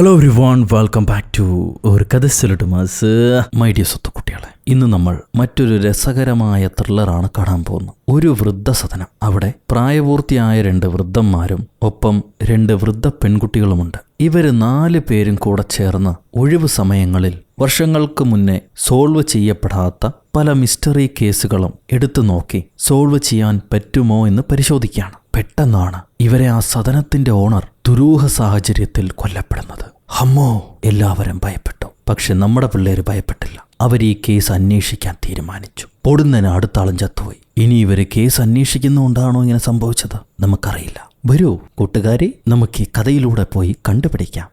Hello everyone, welcome back to ഒരു കഥ സിലിട്ടുമാസ്. My dear സ്വത്തുക്കുട്ടികളെ, ഇന്ന് നമ്മൾ മറ്റൊരു രസകരമായ ത്രില്ലറാണ് കാണാൻ പോകുന്നത്. ഒരു വൃദ്ധസദനം. അവിടെ പ്രായപൂർത്തിയായ 2 വൃദ്ധന്മാരും ഒപ്പം 2 വൃദ്ധ പെൺകുട്ടികളുമുണ്ട്. ഇവര് 4 പേരും കൂടെ ചേർന്ന് ഒഴിവു സമയങ്ങളിൽ വർഷങ്ങൾക്ക് മുന്നേ സോൾവ് ചെയ്യപ്പെടാത്ത പല മിസ്റ്ററി കേസുകളും എടുത്തു നോക്കി സോൾവ് ചെയ്യാൻ പറ്റുമോ എന്ന് പരിശോധിക്കുകയാണ്. പെട്ടെന്നാണ് ഇവരെ ആ സദനത്തിന്റെ ഓണർ ദുരൂഹ സാഹചര്യത്തിൽ കൊല്ലപ്പെടുന്നത്. അമ്മോ, എല്ലാവരും ഭയപ്പെട്ടു. പക്ഷെ നമ്മുടെ പിള്ളേര് ഭയപ്പെട്ടില്ല. അവർ ഈ കേസ് അന്വേഷിക്കാൻ തീരുമാനിച്ചു. പൊടുന്നതിന് അടുത്ത ആളും ചത്തുപോയി. ഇനി ഇവര് കേസ് അന്വേഷിക്കുന്നുകൊണ്ടാണോ ഇങ്ങനെ സംഭവിച്ചത് നമുക്കറിയില്ല. വരൂ കൂട്ടുകാരെ, നമുക്ക് ഈ കഥയിലൂടെ പോയി കണ്ടുപിടിക്കാം.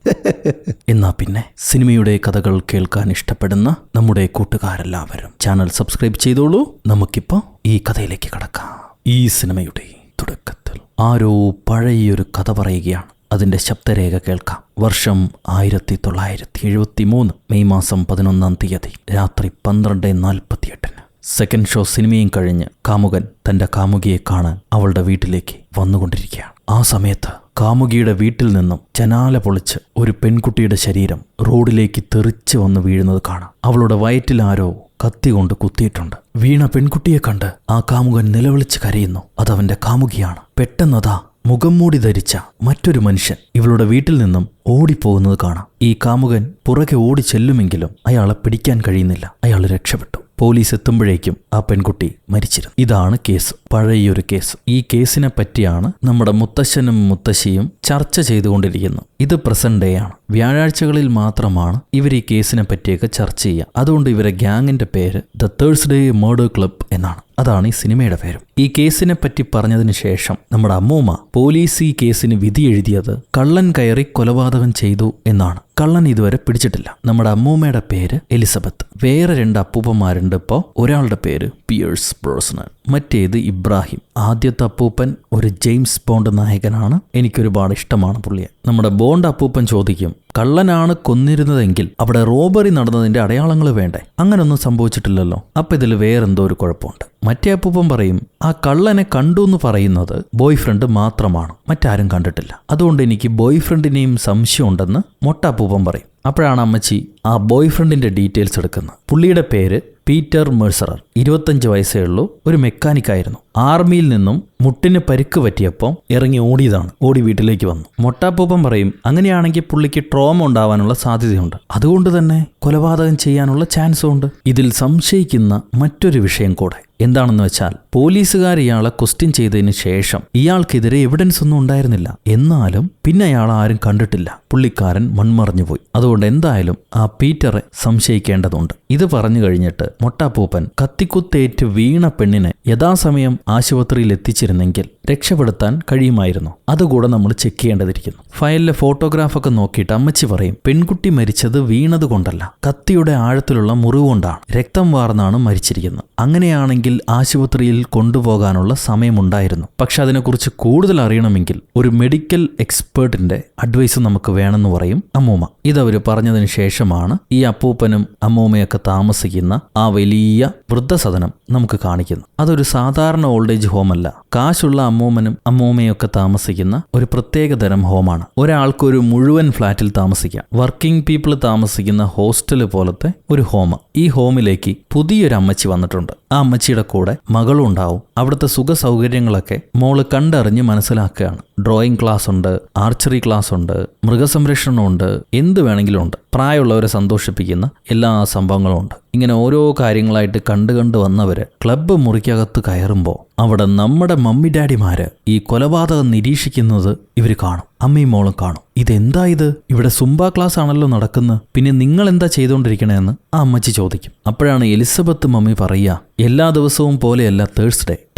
എന്നാ പിന്നെ സിനിമയുടെ കഥകൾ കേൾക്കാൻ ഇഷ്ടപ്പെടുന്ന നമ്മുടെ കൂട്ടുകാരെല്ലാവരും ചാനൽ സബ്സ്ക്രൈബ് ചെയ്തോളൂ. നമുക്കിപ്പോൾ ഈ കഥയിലേക്ക് കടക്കാം. ഈ സിനിമയുടെ തുടക്കത്തിൽ ആരോ പഴയൊരു കഥ പറയുകയാണ്. അതിന്റെ ശബ്ദരേഖ കേൾക്കാം. വർഷം 1973 മെയ് മാസം 11-ാം തീയതി രാത്രി 12:48. സെക്കൻഡ് ഷോ സിനിമയും കഴിഞ്ഞ് കാമുകൻ തന്റെ കാമുകിയെ കാണാൻ അവളുടെ വീട്ടിലേക്ക് വന്നുകൊണ്ടിരിക്കുകയാണ്. ആ സമയത്ത് കാമുകിയുടെ വീട്ടിൽ നിന്നും ജനാല പൊളിച്ച് ഒരു പെൺകുട്ടിയുടെ ശരീരം റോഡിലേക്ക് തെറിച്ച് വന്ന് വീഴുന്നത് കാണാം. അവളുടെ വയറ്റിൽ ആരോ കത്തി കൊണ്ട് കുത്തിയിട്ടുണ്ട്. വീണ പെൺകുട്ടിയെ കണ്ട് ആ കാമുകൻ നിലവിളിച്ച് കരയുന്നു. അതവന്റെ കാമുകിയാണ്. പെട്ടെന്നതാ മുഖം മൂടി ധരിച്ച മറ്റൊരു മനുഷ്യൻ ഇവളുടെ വീട്ടിൽ നിന്നും ഓടിപ്പോകുന്നത് കാണാം. ഈ കാമുകൻ പുറകെ ഓടി ചെല്ലുമെങ്കിലും അയാളെ പിടിക്കാൻ കഴിയുന്നില്ല. അയാൾ രക്ഷപ്പെട്ടു. പോലീസ് എത്തുമ്പോഴേക്കും ആ പെൺകുട്ടി മരിച്ചിരുന്നു. ഇതാണ് കേസ്, പഴയൊരു കേസ്. ഈ കേസിനെ പറ്റിയാണ് നമ്മുടെ മുത്തശ്ശനും മുത്തശ്ശിയും ചർച്ച ചെയ്തുകൊണ്ടിരിക്കുന്നത്. ഇത് പ്രസന്റ് ഡേ ആണ്. വ്യാഴാഴ്ചകളിൽ മാത്രമാണ് ഇവർ ഈ കേസിനെ പറ്റിയൊക്കെ ചർച്ച ചെയ്യുക. അതുകൊണ്ട് ഇവരെ ഗ്യാങ്ങിന്റെ പേര് ദ തേഴ്സ്ഡേ മർഡർ ക്ലബ് എന്നാണ്. അതാണ് ഈ സിനിമയുടെ പേരും. ഈ കേസിനെ പറ്റി പറഞ്ഞതിന് ശേഷം നമ്മുടെ അമ്മൂമ്മ പോലീസ് ഈ കേസിന് വിധി എഴുതിയത് കള്ളൻ കയറി കൊലപാതകം ചെയ്തു എന്നാണ്. കള്ളൻ ഇതുവരെ പിടിച്ചിട്ടില്ല. നമ്മുടെ അമ്മൂമ്മയുടെ പേര് എലിസബത്ത്. വേറെ 2 അപ്പൂപ്പന്മാരുണ്ട്. ഇപ്പോൾ ഒരാളുടെ പേര് പിയേഴ്സ് ബ്രോസ്നൻ, മറ്റേത് ഇബ്രാഹിം. ആദ്യത്തെ അപ്പൂപ്പൻ ഒരു ജെയിംസ് ബോണ്ട് നായകനാണ്. എനിക്കൊരുപാട് ഇഷ്ടമാണ് പുള്ളിയെ. നമ്മുടെ ബോണ്ട് അപ്പൂപ്പൻ ചോദിക്കും, കള്ളനാണ് കൊന്നിരുന്നതെങ്കിൽ അവിടെ റോബറി നടന്നതിന്റെ അടയാളങ്ങൾ വേണ്ടേ? അങ്ങനൊന്നും സംഭവിച്ചിട്ടില്ലല്ലോ, അപ്പൊ ഇതിൽ വേറെന്തോ ഒരു കുഴപ്പമുണ്ട്. മറ്റേ അപ്പൂപ്പൻ പറയും, ആ കള്ളനെ കണ്ടു എന്ന് പറയുന്നത് ബോയ് ഫ്രണ്ട് മാത്രമാണ്, മറ്റാരും കണ്ടിട്ടില്ല. അതുകൊണ്ട് എനിക്ക് ബോയ് ഫ്രണ്ടിനെയും സംശയമുണ്ടെന്ന് മൊട്ട അപ്പൂപ്പൻ പറയും. അപ്പോഴാണ് അമ്മച്ചി ആ ബോയ് ഫ്രണ്ടിന്റെ ഡീറ്റെയിൽസ് എടുക്കുന്നത്. പുള്ളിയുടെ പേര് പീറ്റർ മെഴ്സറർ. 25 വയസ്സേ ഉള്ളൂ. ഒരു മെക്കാനിക്കായിരുന്നു. ആർമിയിൽ നിന്നും മുട്ടിന് പരിക്ക് പറ്റിയപ്പോൾ ഇറങ്ങി ഓടിയതാണ്. ഓടി വീട്ടിലേക്ക് വന്നു. മൊട്ടാപ്പൂപ്പൻ പറയും, അങ്ങനെയാണെങ്കിൽ പുള്ളിക്ക് ട്രോമ ഉണ്ടാവാനുള്ള സാധ്യതയുണ്ട്. അതുകൊണ്ട് തന്നെ കൊലപാതകം ചെയ്യാനുള്ള ചാൻസും ഉണ്ട്. ഇതിൽ സംശയിക്കുന്ന മറ്റൊരു വിഷയം കൂടെ എന്താണെന്ന് വെച്ചാൽ, പോലീസുകാർ ഇയാളെ ക്വസ്റ്റ്യൻ ചെയ്തതിന് ശേഷം ഇയാൾക്കെതിരെ എവിഡൻസ് ഒന്നും ഉണ്ടായിരുന്നില്ല. എന്നാലും പിന്നെ അയാൾ ആരും കണ്ടിട്ടില്ല. പുള്ളിക്കാരൻ മൺമറഞ്ഞുപോയി. അതുകൊണ്ട് എന്തായാലും ആ പീറ്ററെ സംശയിക്കേണ്ടതുണ്ട്. ഇത് പറഞ്ഞു കഴിഞ്ഞിട്ട് മൊട്ടാപ്പൂപ്പൻ കത്തിക്കുത്തേറ്റ് വീണ പെണ്ണിനെ യഥാസമയം ആശുപത്രിയിൽ എത്തിച്ചിരുന്നെങ്കിൽ രക്ഷപ്പെടുത്താൻ കഴിയുമായിരുന്നു. അതുകൂടെ നമ്മൾ ചെക്ക് ചെയ്യേണ്ടതിരിക്കുന്നു. ഫയലിലെ ഫോട്ടോഗ്രാഫൊക്കെ നോക്കിയിട്ട് അമ്മച്ചി പറയും, പെൺകുട്ടി മരിച്ചത് വീണത് കൊണ്ടല്ല, കത്തിയുടെ ആഴത്തിലുള്ള മുറിവുകൊണ്ടാണ്. രക്തം വാർന്നാണ് മരിച്ചിരിക്കുന്നത്. അങ്ങനെയാണെങ്കിൽ ആശുപത്രിയിൽ കൊണ്ടുപോകാനുള്ള സമയമുണ്ടായിരുന്നു. പക്ഷെ അതിനെക്കുറിച്ച് കൂടുതൽ അറിയണമെങ്കിൽ ഒരു മെഡിക്കൽ എക്സ്പേർട്ടിന്റെ അഡ്വൈസ് നമുക്ക് വേണമെന്ന് പറയും അമ്മൂമ്മ. ഇതവര് പറഞ്ഞതിന് ശേഷമാണ് ഈ അപ്പൂപ്പനും അമ്മൂമ്മയൊക്കെ താമസിക്കുന്ന ആ വലിയ വൃദ്ധസദനം നമുക്ക് കാണിക്കുന്നത്. അതൊരു സാധാരണ ഓൾഡേജ് ഹോമല്ല. കാശുള്ള അമ്മൂമ്മനും അമ്മൂമ്മയൊക്കെ താമസിക്കുന്ന ഒരു പ്രത്യേക തരം ഹോമാണ്. ഒരാൾക്കൊരു മുഴുവൻ ഫ്ലാറ്റിൽ താമസിക്കാം. വർക്കിംഗ് പീപ്പിൾ താമസിക്കുന്ന ഹോസ്റ്റല് പോലത്തെ ഒരു ഹോം. ഈ ഹോമിലേക്ക് പുതിയൊരു അമ്മച്ചി വന്നിട്ടുണ്ട്. ആ അമ്മച്ചിയുടെ കൂടെ മകളും ഉണ്ടാവും. അവിടുത്തെ സുഖ സൗകര്യങ്ങളൊക്കെ മോള് കണ്ടറിഞ്ഞ് മനസ്സിലാക്കുകയാണ്. ഡ്രോയിങ് ക്ലാസ് ഉണ്ട്, ആർച്ചറി ക്ലാസ് ഉണ്ട്, മൃഗസംരക്ഷണം ഉണ്ട്, എന്ത് വേണമെങ്കിലും ഉണ്ട്. പ്രായമുള്ളവരെ സന്തോഷിപ്പിക്കുന്ന എല്ലാ സംഭവങ്ങളും ഉണ്ട്. ഇങ്ങനെ ഓരോ കാര്യങ്ങളായിട്ട് കണ്ടു വന്നവര് ക്ലബ്ബ് മുറിക്കകത്ത് കയറുമ്പോൾ അവിടെ നമ്മുടെ മമ്മി ഡാഡിമാര് ഈ കൊലപാതകം നിരീക്ഷിക്കുന്നത് ഇവർ കാണും. അമ്മയും മോളും കാണും. ഇതെന്താ ഇത്? ഇവിടെ സുംബ ക്ലാസ് ആണല്ലോ നടക്കുന്നത്, പിന്നെ നിങ്ങൾ എന്താ ചെയ്തുകൊണ്ടിരിക്കണേന്ന് ആ അമ്മച്ചി ചോദിക്കും. അപ്പോഴാണ് എലിസബത്ത് മമ്മി പറയുക, എല്ലാ ദിവസവും പോലെയല്ല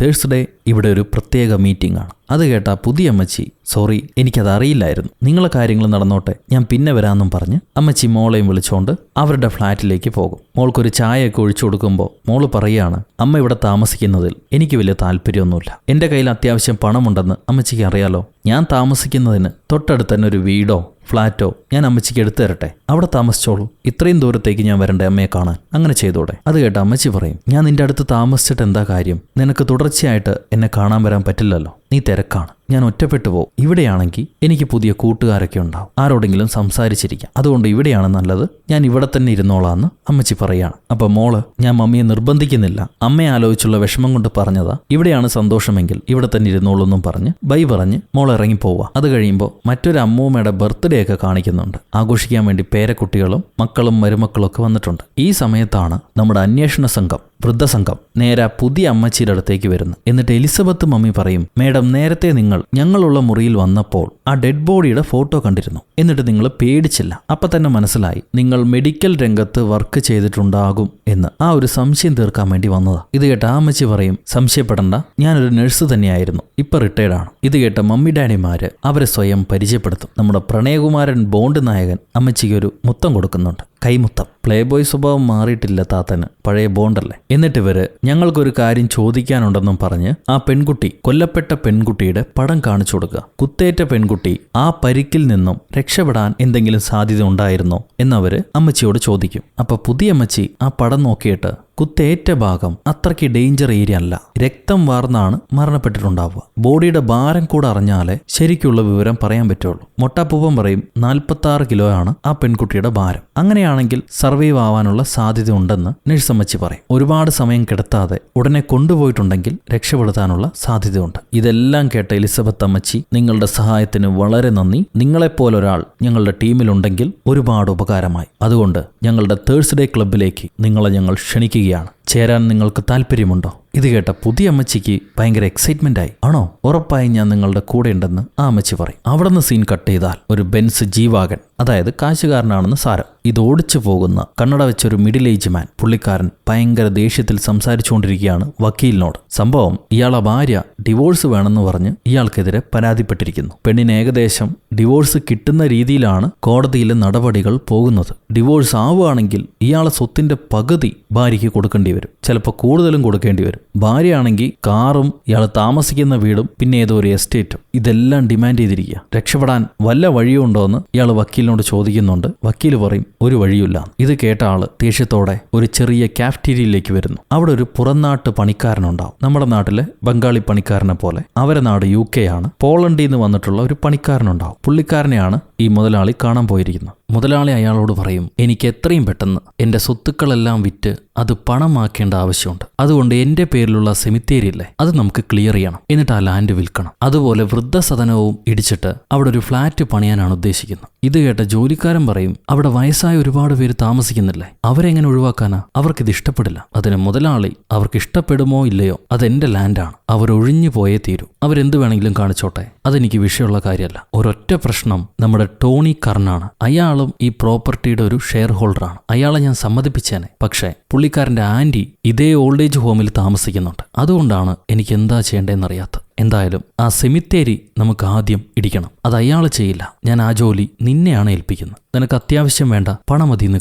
തേഴ്സ്ഡേ ഇവിടെ ഒരു പ്രത്യേക മീറ്റിംഗ് ആണ്. അത് കേട്ടാ പുതിയ അമ്മച്ചി, സോറി എനിക്കത് അറിയില്ലായിരുന്നു, നിങ്ങളെ കാര്യങ്ങൾ നടന്നോട്ടെ, ഞാൻ പിന്നെ വരാമെന്നും പറഞ്ഞ് അമ്മച്ചി മോളെയും വിളിച്ചുകൊണ്ട് അവരുടെ ഫ്ലാറ്റിലേക്ക് പോകും. മോൾക്കൊരു ചായയൊക്കെ ഒഴിച്ചു കൊടുക്കുമ്പോൾ മോള് പറയുകയാണ്, അമ്മ ഇവിടെ താമസിക്കുന്നതിൽ എനിക്ക് വലിയ താല്പര്യമൊന്നുമില്ല. എൻ്റെ കയ്യിൽ അത്യാവശ്യം പണമുണ്ടെന്ന് അമ്മച്ചിക്ക് അറിയാലോ. ഞാൻ താമസിക്കുന്നതിന് തൊട്ടടുത്ത് തന്നെ ഒരു വീടോ ഫ്ലാറ്റോ ഞാൻ അമ്മച്ചിക്ക് എടുത്തു തരട്ടെ, അവിടെ താമസിച്ചോളൂ. ഇത്രയും ദൂരത്തേക്ക് ഞാൻ വരണ്ടേ അമ്മയെ കാണാൻ? അങ്ങനെ ചെയ്തോടെ? അത് കേട്ട് അമ്മച്ചി പറയും, ഞാൻ നിന്റെ അടുത്ത് താമസിച്ചിട്ട് എന്താ കാര്യം? നിനക്ക് തുടർച്ചയായിട്ട് എന്നെ കാണാൻ വരാൻ പറ്റില്ലല്ലോ. നീ തിരക്കാണ്, ഞാൻ ഒറ്റപ്പെട്ടു പോകും. ഇവിടെയാണെങ്കിൽ എനിക്ക് പുതിയ കൂട്ടുകാരൊക്കെ ഉണ്ടാവും, ആരോടെങ്കിലും സംസാരിച്ചിരിക്കാം. അതുകൊണ്ട് ഇവിടെയാണ് നല്ലത്, ഞാൻ ഇവിടെ തന്നെ ഇരുന്നോളാന്ന് അമ്മച്ചി പറയാണ്. അപ്പൊ മോള്, ഞാൻ മമ്മിയെ നിർബന്ധിക്കുന്നില്ല, അമ്മയെ ആലോചിച്ചുള്ള വിഷമം കൊണ്ട് പറഞ്ഞതാ, ഇവിടെയാണ് സന്തോഷമെങ്കിൽ ഇവിടെ തന്നെ ഇരുന്നോളൂ എന്നും പറഞ്ഞ് ബൈ പറഞ്ഞ് മോൾ ഇറങ്ങിപ്പോവുക. അത് കഴിയുമ്പോൾ മറ്റൊരു അമ്മൂമ്മയുടെ ബർത്ത്ഡേ ഒക്കെ കാണിക്കുന്നുണ്ട്. ആഘോഷിക്കാൻ വേണ്ടി പേരക്കുട്ടികളും മക്കളും മരുമക്കളും ഒക്കെ വന്നിട്ടുണ്ട്. ഈ സമയത്താണ് നമ്മുടെ അന്വേഷണ സംഘം, വൃദ്ധസംഘം നേരെ പുതിയ അമ്മച്ചിയുടെ അടുത്തേക്ക് വരുന്നു. എന്നിട്ട് എലിസബത്ത് മമ്മി പറയും, മേഡം, നേരത്തെ നിങ്ങൾ ഞങ്ങളുള്ള മുറിയിൽ വന്നപ്പോൾ ആ ഡെഡ് ബോഡിയുടെ ഫോട്ടോ കണ്ടിരുന്നു. എന്നിട്ട് നിങ്ങൾ പേടിച്ചില്ല. അപ്പൊ തന്നെ മനസ്സിലായി നിങ്ങൾ മെഡിക്കൽ രംഗത്ത് വർക്ക് ചെയ്തിട്ടുണ്ടാകും എന്ന്. ആ ഒരു സംശയം തീർക്കാൻ വേണ്ടി വന്നതാ. ഇത് കേട്ട ആ അമ്മച്ചി പറയും, സംശയപ്പെടണ്ട, ഞാനൊരു നഴ്സ് തന്നെയായിരുന്നു, ഇപ്പൊ റിട്ടയർഡ് ആണ്. ഇത് കേട്ട മമ്മി ഡാഡിമാര് അവരെ സ്വയം പരിചയപ്പെടുത്തും. നമ്മുടെ പ്രണയകുമാരൻ ബോണ്ട് നായകൻ അമ്മച്ചിക്ക് ഒരു മുത്തം കൊടുക്കുന്നുണ്ട്, കൈമുത്തം. പ്ലേ ബോയ് സ്വഭാവം മാറിയിട്ടില്ല താത്തന്, പഴയ ബോണ്ടല്ലേ. എന്നിട്ട് ഇവര് ഞങ്ങൾക്കൊരു കാര്യം ചോദിക്കാനുണ്ടെന്നും പറഞ്ഞ് ആ പെൺകുട്ടി, കൊല്ലപ്പെട്ട പെൺകുട്ടിയുടെ പടം കാണിച്ചു കൊടുക്കുക. കുത്തേറ്റ പെൺകുട്ടി ആ പരിക്കിൽ നിന്നും രക്ഷപ്പെടാൻ എന്തെങ്കിലും സാധ്യത ഉണ്ടായിരുന്നോ എന്നവര് അമ്മച്ചിയോട് ചോദിക്കും. അപ്പൊ പുതിയ അമ്മച്ചി ആ പടം നോക്കിയിട്ട്, കുത്തേറ്റ ഭാഗം അത്രയ്ക്ക് ഡേഞ്ചർ ഏരിയ അല്ല, രക്തം വാർന്നാണ് മരണപ്പെട്ടിട്ടുണ്ടാവുക. ബോഡിയുടെ ഭാരം കൂടെ അറിഞ്ഞാലേ ശരിക്കുള്ള വിവരം പറയാൻ പറ്റുള്ളൂ. മൊട്ടാപ്പൂവൻ പറയും 46 കിലോ ആണ് ആ പെൺകുട്ടിയുടെ ഭാരം. അങ്ങനെയാണെങ്കിൽ സർവൈവ് ആവാനുള്ള സാധ്യത ഉണ്ടെന്ന് നഴ്സമ്മച്ചി പറയും. ഒരുപാട് സമയം കിടത്താതെ ഉടനെ കൊണ്ടുപോയിട്ടുണ്ടെങ്കിൽ രക്ഷപ്പെടുത്താനുള്ള സാധ്യതയുണ്ട്. ഇതെല്ലാം കേട്ട എലിസബത്ത് അമ്മച്ചി, നിങ്ങളുടെ സഹായത്തിന് വളരെ നന്ദി, നിങ്ങളെപ്പോലൊരാൾ ഞങ്ങളുടെ ടീമിലുണ്ടെങ്കിൽ ഒരുപാട് ഉപകാരമായി. അതുകൊണ്ട് ഞങ്ങളുടെ തേഴ്സ്ഡേ ക്ലബിലേക്ക് നിങ്ങളെ ഞങ്ങൾ ക്ഷണിക്കുകയാണ്. ചേരാൻ നിങ്ങൾക്ക് താല്പര്യമുണ്ടോ? ഇത് കേട്ട പുതിയ അമ്മച്ചിക്ക് ഭയങ്കര എക്സൈറ്റ്മെന്റ് ആയി. ആണോ, ഉറപ്പായും ഞാൻ നിങ്ങളുടെ കൂടെ ഉണ്ടെന്ന് ആ അമ്മച്ചി പറയും. അവിടെ നിന്ന് സീൻ കട്ട് ചെയ്താൽ ഒരു ബെൻസ് ജീവാഗൻ, അതായത് കാശുകാരനാണെന്ന് സാരം, ഇത് ഓടിച്ചു പോകുന്ന കണ്ണട വെച്ചൊരു മിഡിൽ ഏജ് മാൻ. പുള്ളിക്കാരൻ ഭയങ്കര ദേഷ്യത്തിൽ സംസാരിച്ചുകൊണ്ടിരിക്കുകയാണ് വക്കീലിനോട്. സംഭവം, ഇയാളെ ഭാര്യ ഡിവോഴ്സ് വേണമെന്ന് പറഞ്ഞ് ഇയാൾക്കെതിരെ പരാതിപ്പെട്ടിരിക്കുന്നു. പെണ്ണിന് ഏകദേശം ഡിവോഴ്സ് കിട്ടുന്ന രീതിയിലാണ് കോടതിയിലെ നടപടികൾ പോകുന്നത്. ഡിവോഴ്സ് ആവുകയാണെങ്കിൽ ഇയാളെ സ്വത്തിന്റെ പകുതി ഭാര്യയ്ക്ക് കൊടുക്കേണ്ടി വരും, ചിലപ്പോൾ കൂടുതലും കൊടുക്കേണ്ടി വരും. ഭാര്യയാണെങ്കിൽ കാറും ഇയാൾ താമസിക്കുന്ന വീടും പിന്നെ ഏതോ ഒരു എസ്റ്റേറ്റും, ഇതെല്ലാം ഡിമാൻഡ് ചെയ്തിരിക്കുക. രക്ഷപ്പെടാൻ വല്ല വഴിയുണ്ടോ എന്ന് ഇയാൾ വക്കീലിനോട് ചോദിക്കുന്നുണ്ട്. വക്കീൽ പറയും, ഒരു വഴിയില്ല. ഇത് കേട്ട ആള് ദേഷ്യത്തോടെ ഒരു ചെറിയ കാഫ്റ്റീരിയയിലേക്ക് വരുന്നു. അവിടെ ഒരു പുറംനാട്ട് പണിക്കാരനുണ്ടാവും, നമ്മുടെ നാട്ടിലെ ബംഗാളി പണിക്കാരനെ പോലെ. അവരെ നാട് UK ആണ്. പോളണ്ടിൽ നിന്ന് വന്നിട്ടുള്ള ഒരു പണിക്കാരനുണ്ടാവും. പുള്ളിക്കാരനെയാണ് ഈ മുതലാളി കാണാൻ പോയിരിക്കുന്നത്. മുതലാളി അയാളോട് പറയും, എനിക്ക് എത്രയും പെട്ടെന്ന് എൻ്റെ സ്വത്തുക്കളെല്ലാം വിറ്റ് അത് പണമാക്കേണ്ട ആവശ്യമുണ്ട്. അതുകൊണ്ട് എൻ്റെ പേരിലുള്ള സെമിത്തേരി ഇല്ലേ, അത് നമുക്ക് ക്ലിയർ ചെയ്യണം, എന്നിട്ട് ആ ലാൻഡ് വിൽക്കണം. അതുപോലെ വൃദ്ധസദനവും ഇടിച്ചിട്ട് അവിടെ ഒരു ഫ്ലാറ്റ് പണിയാനാണ് ഉദ്ദേശിക്കുന്നത്. ഇത് കേട്ട ജോലിക്കാരൻ പറയും, അവിടെ വയസ്സായ ഒരുപാട് പേര് താമസിക്കുന്നില്ലേ, അവരെങ്ങനെ ഒഴിവാക്കാനാ, അവർക്കിത് ഇഷ്ടപ്പെടില്ല. അതിന് മുതലാളി, അവർക്ക് ഇഷ്ടപ്പെടുമോ ഇല്ലയോ, അതെന്റെ ലാൻഡാണ്, അവരൊഴിഞ്ഞു പോയേ തീരൂ, അവരെന്ത് വേണമെങ്കിലും കാണിച്ചോട്ടെ, അതെനിക്ക് വിഷയമുള്ള കാര്യമല്ല. ഒരൊറ്റ പ്രശ്നം, നമ്മുടെ ടോണി കർണാണ്. അയാളും ഈ പ്രോപ്പർട്ടിയുടെ ഒരു ഷെയർ ഹോൾഡറാണ്. അയാളെ ഞാൻ സമ്മതിപ്പിച്ചേനെ, പക്ഷേ പുള്ളിക്കാരന്റെ ആന്റി ഇതേ ഓൾഡ് ഏജ് ഹോമിൽ താമസിക്കുന്നുണ്ട്. അതുകൊണ്ടാണ് എനിക്ക് എന്താ ചെയ്യേണ്ടതെന്നറിയാത്തത്. എന്തായാലും ആ സെമിത്തേരി നമുക്ക് ആദ്യം ഇടിക്കണം. അത് അയാൾ ചെയ്യില്ല, ഞാൻ ആ ജോലി നിന്നെയാണ് ഏൽപ്പിക്കുന്നത്. നിനക്ക് അത്യാവശ്യം വേണ്ട പണം അതിന്ന്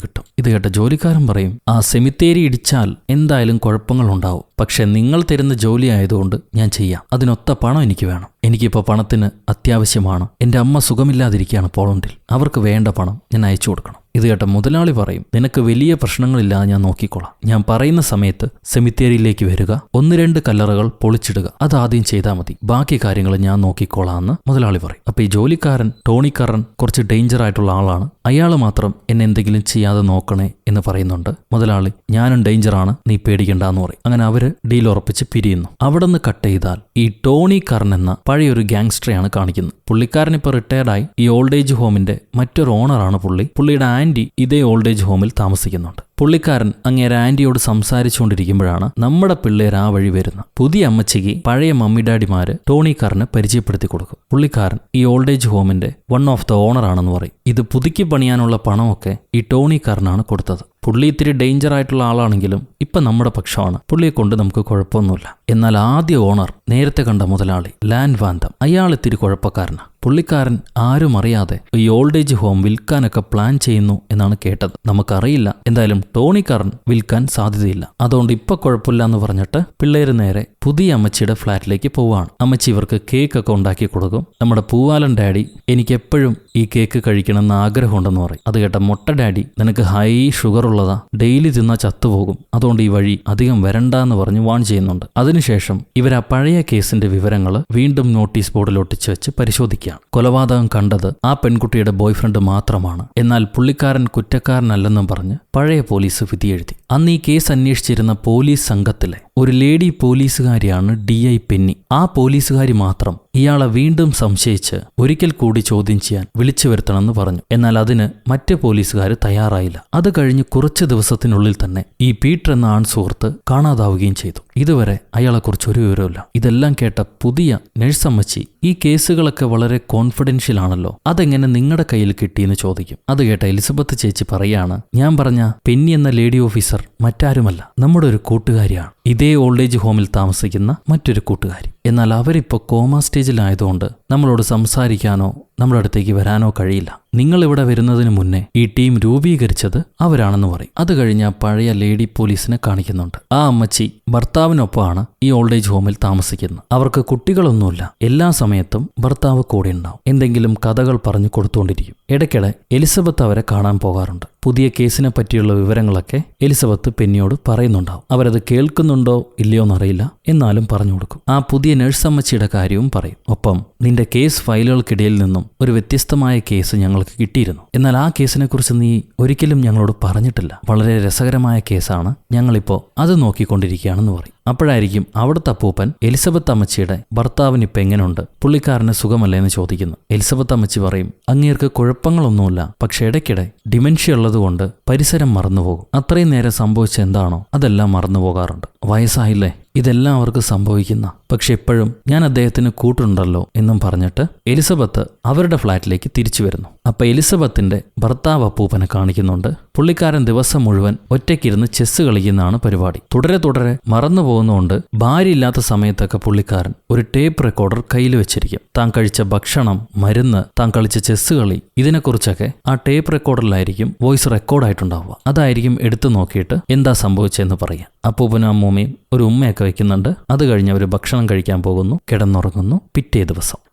കിട്ടും. ഇത് കേട്ട ജോലിക്കാരൻ പറയും, ആ സെമിത്തേരി ഇടിച്ചാൽ എന്തായാലും കുഴപ്പങ്ങൾ ഉണ്ടാവും, പക്ഷെ നിങ്ങൾ തരുന്ന ജോലി ആയതുകൊണ്ട് ഞാൻ ചെയ്യാം. അതിനൊത്ത പണം എനിക്ക് വേണം. എനിക്കിപ്പോൾ പണത്തിന് അത്യാവശ്യമാണ്. എൻ്റെ അമ്മ സുഖമില്ലാതിരിക്കുകയാണ് പോളണ്ടിൽ, അവർക്ക് വേണ്ട പണം ഞാൻ അയച്ചു കൊടുക്കണം. ഇത് കേട്ട മുതലാളി പറയും, നിനക്ക് വലിയ പ്രശ്നങ്ങളില്ലാതെ ഞാൻ നോക്കിക്കോളാം. ഞാൻ പറയുന്ന സമയത്ത് സെമിത്തേരിയിലേക്ക് വരിക, 1-2 കല്ലറകൾ പൊളിച്ചിടുക, അതാദ്യം ചെയ്താൽ മതി, ബാക്കി കാര്യങ്ങൾ ഞാൻ നോക്കിക്കോളാം എന്ന് മുതലാളി പറയും. അപ്പൊ ഈ ജോലിക്കാരൻ ടോണി കറൻ കുറച്ച് ഡേഞ്ചർ ആയിട്ടുള്ള ആളാണ്. അയാൾ മാത്രം എന്നെ എന്തെങ്കിലും ചെയ്യാതെ നോക്കണേ എന്ന് പറയുന്നുണ്ട്. മുതലാളി, ഞാനും ഡേഞ്ചറാണ്, നീ പേടിക്കണ്ടെന്ന് പറയും. അങ്ങനെ അവര് ഡീൽ ഉറപ്പിച്ച് പിരിയുന്നു. അവിടെ നിന്ന് കട്ട് ചെയ്താൽ ഈ ടോണി കറൻ എന്ന പഴയൊരു ഗാങ്സ്റ്ററെയാണ് കാണിക്കുന്നത്. പുള്ളിക്കാരൻ ഇപ്പോൾ റിട്ടയർഡായി. ഈ ഓൾഡ് ഏജ് ഹോമിന്റെ മറ്റൊരു ഓണറാണ് പുള്ളി. പുള്ളിയുടെ ആന്റി ഇതേ ഓൾഡ് ഏജ് ഹോമിൽ താമസിക്കുന്നുണ്ട്. പുള്ളിക്കാരൻ അങ്ങേരെ ആന്റിയോട് സംസാരിച്ചുകൊണ്ടിരിക്കുമ്പോഴാണ് നമ്മുടെ പിള്ളേർ ആ വഴി വരുന്നത്. പുതിയ അമ്മച്ചിക്ക് പഴയ മമ്മി ഡാഡിമാര് ടോണിക്കാരനെ പരിചയപ്പെടുത്തി കൊടുക്കും. പുള്ളിക്കാരൻ ഈ ഓൾഡ് ഏജ് ഹോമിന്റെ വൺ ഓഫ് ദ ഓണർ ആണെന്ന് പറയും. ഇത് പുതുക്കി പണിയാനുള്ള പണമൊക്കെ ഈ ടോണിക്കാരനാണ് കൊടുത്തത്. പുള്ളി ഇത്തിരി ഡേഞ്ചർ ആയിട്ടുള്ള ആളാണെങ്കിലും ഇപ്പം നമ്മുടെ പക്ഷമാണ്. പുള്ളിയെ കൊണ്ട് നമുക്ക് കുഴപ്പമൊന്നുമില്ല. എന്നാൽ ആദ്യ ഓണർ, നേരത്തെ കണ്ട മുതലാളി ലാൻഡ് വാന്തം, അയാൾ ഇത്തിരി കുഴപ്പക്കാരനാണ്. പുള്ളിക്കാരൻ ആരും അറിയാതെ ഈ ഓൾഡ് ഏജ് ഹോം വിൽക്കാനൊക്കെ പ്ലാൻ ചെയ്യുന്നു എന്നാണ് കേട്ടത്. നമുക്കറിയില്ല. എന്തായാലും ടോണിക്കാരൻ വിൽക്കാൻ സാധ്യതയില്ല. അതുകൊണ്ട് ഇപ്പൊ കുഴപ്പമില്ല എന്ന് പറഞ്ഞിട്ട് പിള്ളേര് നേരെ പുതിയ അമ്മച്ചിയുടെ ഫ്ലാറ്റിലേക്ക് പോവാണ്. അമ്മച്ചി ഇവർക്ക് കേക്ക് ഒക്കെ ഉണ്ടാക്കി കൊടുക്കും. നമ്മുടെ പൂവാലൻ ഡാഡി എനിക്ക് എപ്പോഴും ഈ കേക്ക് കഴിക്കണമെന്ന് ആഗ്രഹമുണ്ടെന്ന് പറയും. അത് കേട്ട മൊട്ട ഡാഡി നിനക്ക് ഹൈ ഷുഗർ ഉള്ളതാ, ഡെയിലി തിന്നാ ചത്തുപോകും, അതുകൊണ്ട് ഈ വഴി അധികം വരണ്ടെന്ന് പറഞ്ഞ് വാൺ ചെയ്യുന്നുണ്ട്. അതിനുശേഷം ഇവർ ആ പഴയ കേസിന്റെ വിവരങ്ങൾ വീണ്ടും നോട്ടീസ് ബോർഡിൽ ഒട്ടിച്ചു വെച്ച് പരിശോധിക്കുകയാണ്. കൊലപാതകം കണ്ടത് ആ പെൺകുട്ടിയുടെ ബോയ്ഫ്രണ്ട് മാത്രമാണ്. എന്നാൽ പുള്ളിക്കാരൻ കുറ്റക്കാരനല്ലെന്നും പറഞ്ഞ് പഴയ പോലീസ് വിധിയെഴുതി. അന്ന് ഈ കേസ് അന്വേഷിച്ചിരുന്ന പോലീസ് സംഘത്തിലെ ഒരു ലേഡി പോലീസുകാരിയാണ് DI പെന്നി. ആ പോലീസുകാരി മാത്രം ഇയാളെ വീണ്ടും സംശയിച്ച് ഒരിക്കൽ കൂടി ചോദ്യം ചെയ്യാൻ വിളിച്ചു വരുത്തണമെന്ന് പറഞ്ഞു. എന്നാൽ അതിന് മറ്റ് പോലീസുകാർ തയ്യാറായില്ല. അത് കഴിഞ്ഞ് കുറച്ച് ദിവസത്തിനുള്ളിൽ തന്നെ ഈ പീറ്റർ എന്ന ആൺ സുഹൃത്ത് കാണാതാവുകയും ചെയ്തു. ഇതുവരെ അയാളെക്കുറിച്ച് ഒരു വിവരമില്ല. ഇതെല്ലാം കേട്ട പുതിയ നഴ്സമ്മച്ചി ഈ കേസുകളൊക്കെ വളരെ കോൺഫിഡൻഷ്യൽ ആണല്ലോ, അതെങ്ങനെ നിങ്ങളുടെ കയ്യിൽ കിട്ടിയെന്ന് ചോദിക്കും. അത് കേട്ട എലിസബത്ത് ചേച്ചി പറയാണ്, ഞാൻ പറഞ്ഞ പെന്നി എന്ന ലേഡി ഓഫീസർ മറ്റാരുമല്ല, നമ്മുടെ ഒരു കൂട്ടുകാരിയാണ്. ഇതേ ഓൾഡ് ഏജ് ഹോമിൽ താമസിക്കുന്ന മറ്റൊരു കൂട്ടുകാരി. എന്നാൽ അവരിപ്പോൾ കോമ സ്റ്റേജിലായതുകൊണ്ട് നമ്മളോട് സംസാരിക്കാനോ നമ്മുടെ അടുത്തേക്ക് വരാനോ കഴിയില്ല. നിങ്ങൾ ഇവിടെ വരുന്നതിന് മുന്നേ ഈ ടീം രൂപീകരിച്ചത് അവരാണെന്ന് പറയും. അത് കഴിഞ്ഞ് പഴയ ലേഡി പോലീസിനെ കാണിക്കുന്നുണ്ട്. ആ അമ്മച്ചി ഭർത്താവിനൊപ്പമാണ് ഈ ഓൾഡ് ഏജ് ഹോമിൽ താമസിക്കുന്നത്. അവർക്ക് കുട്ടികളൊന്നുമില്ല. എല്ലാ സമയത്തും ഭർത്താവ് കൂടെ ഉണ്ടാവും. എന്തെങ്കിലും കഥകൾ പറഞ്ഞു കൊടുത്തുകൊണ്ടിരിക്കും. ഇടയ്ക്കിടെ എലിസബത്ത് അവരെ കാണാൻ പോകാറുണ്ട്. പുതിയ കേസിനെ പറ്റിയുള്ള വിവരങ്ങളൊക്കെ എലിസബത്ത് പെന്നിയോട് പറയുന്നുണ്ടാവും. അവരത് കേൾക്കുന്നുണ്ടോ ഇല്ലയോ എന്നറിയില്ല, എന്നാലും പറഞ്ഞു കൊടുക്കും. ആ പുതിയ നഴ്സമ്മച്ചിയുടെ കാര്യവും പറയും. ഒപ്പം നിന്റെ കേസ് ഫയലുകൾക്കിടയിൽ നിന്നും ഒരു വ്യത്യസ്തമായ കേസ് ഞങ്ങൾക്ക് കിട്ടിയിരുന്നു. എന്നാൽ ആ കേസിനെ കുറിച്ച് നീ ഒരിക്കലും ഞങ്ങളോട് പറഞ്ഞിട്ടില്ല. വളരെ രസകരമായ കേസാണ്, ഞങ്ങളിപ്പോൾ അത് നോക്കിക്കൊണ്ടിരിക്കുകയാണെന്ന് പറയും. അപ്പോഴായിരിക്കും അവിടുത്തെ അപ്പൂപ്പൻ എലിസബത്ത് അമ്മച്ചിയുടെ ഭർത്താവിന് ഇപ്പം എങ്ങനെയുണ്ട്, പുള്ളിക്കാരന് സുഖമല്ലേ എന്ന് ചോദിക്കുന്നു. എലിസബത്ത് അമ്മച്ചി പറയും, അങ്ങേർക്ക് കുഴപ്പങ്ങളൊന്നുമില്ല, പക്ഷെ ഇടയ്ക്കിടെ ഡിമെൻഷ്യ ഉള്ളതുകൊണ്ട് പരിസരം മറന്നുപോകും. അത്രയും നേരം സംഭവിച്ച എന്താണോ അതെല്ലാം മറന്നു പോകാറുണ്ട്. വയസ്സായില്ലേ, ഇതെല്ലാം അവർക്ക് സംഭവിക്കുന്ന, പക്ഷെ എപ്പോഴും ഞാൻ അദ്ദേഹത്തിന് കൂട്ടുണ്ടല്ലോ എന്നും പറഞ്ഞിട്ട് എലിസബത്ത് അവരുടെ ഫ്ലാറ്റിലേക്ക് തിരിച്ചു വരുന്നു. അപ്പൊ എലിസബത്തിന്റെ ഭർത്താവ് അപ്പൂപ്പനെ കാണിക്കുന്നുണ്ട്. പുള്ളിക്കാരൻ ദിവസം മുഴുവൻ ഒറ്റയ്ക്കിരുന്ന് ചെസ് കളിക്കുന്നതാണ് പരിപാടി. തുടരെ മറന്നു പോകുന്നതുകൊണ്ട് ഭാര്യ ഇല്ലാത്ത സമയത്തൊക്കെ പുള്ളിക്കാരൻ ഒരു ടേപ്പ് റെക്കോർഡർ കയ്യിൽ വെച്ചിരിക്കും. താൻ കഴിച്ച ഭക്ഷണം, മരുന്ന്, താൻ കളിച്ച ചെസ് കളി, ഇതിനെക്കുറിച്ചൊക്കെ ആ ടേപ്പ് റെക്കോർഡറിലായിരിക്കും വോയിസ് റെക്കോർഡായിട്ടുണ്ടാവുക. അതായിരിക്കും എടുത്തു നോക്കിയിട്ട് എന്താ സംഭവിച്ചതെന്ന് പറയാം. അപ്പൂപ്പനും അമ്മൂമ്മയും ഒരു ഉമ്മയൊക്കെ വെക്കുന്നുണ്ട്. അത് കഴിഞ്ഞ് അവർ ഭക്ഷണം കഴിക്കാൻ പോകുന്നു, കിടന്നുറങ്ങുന്നു.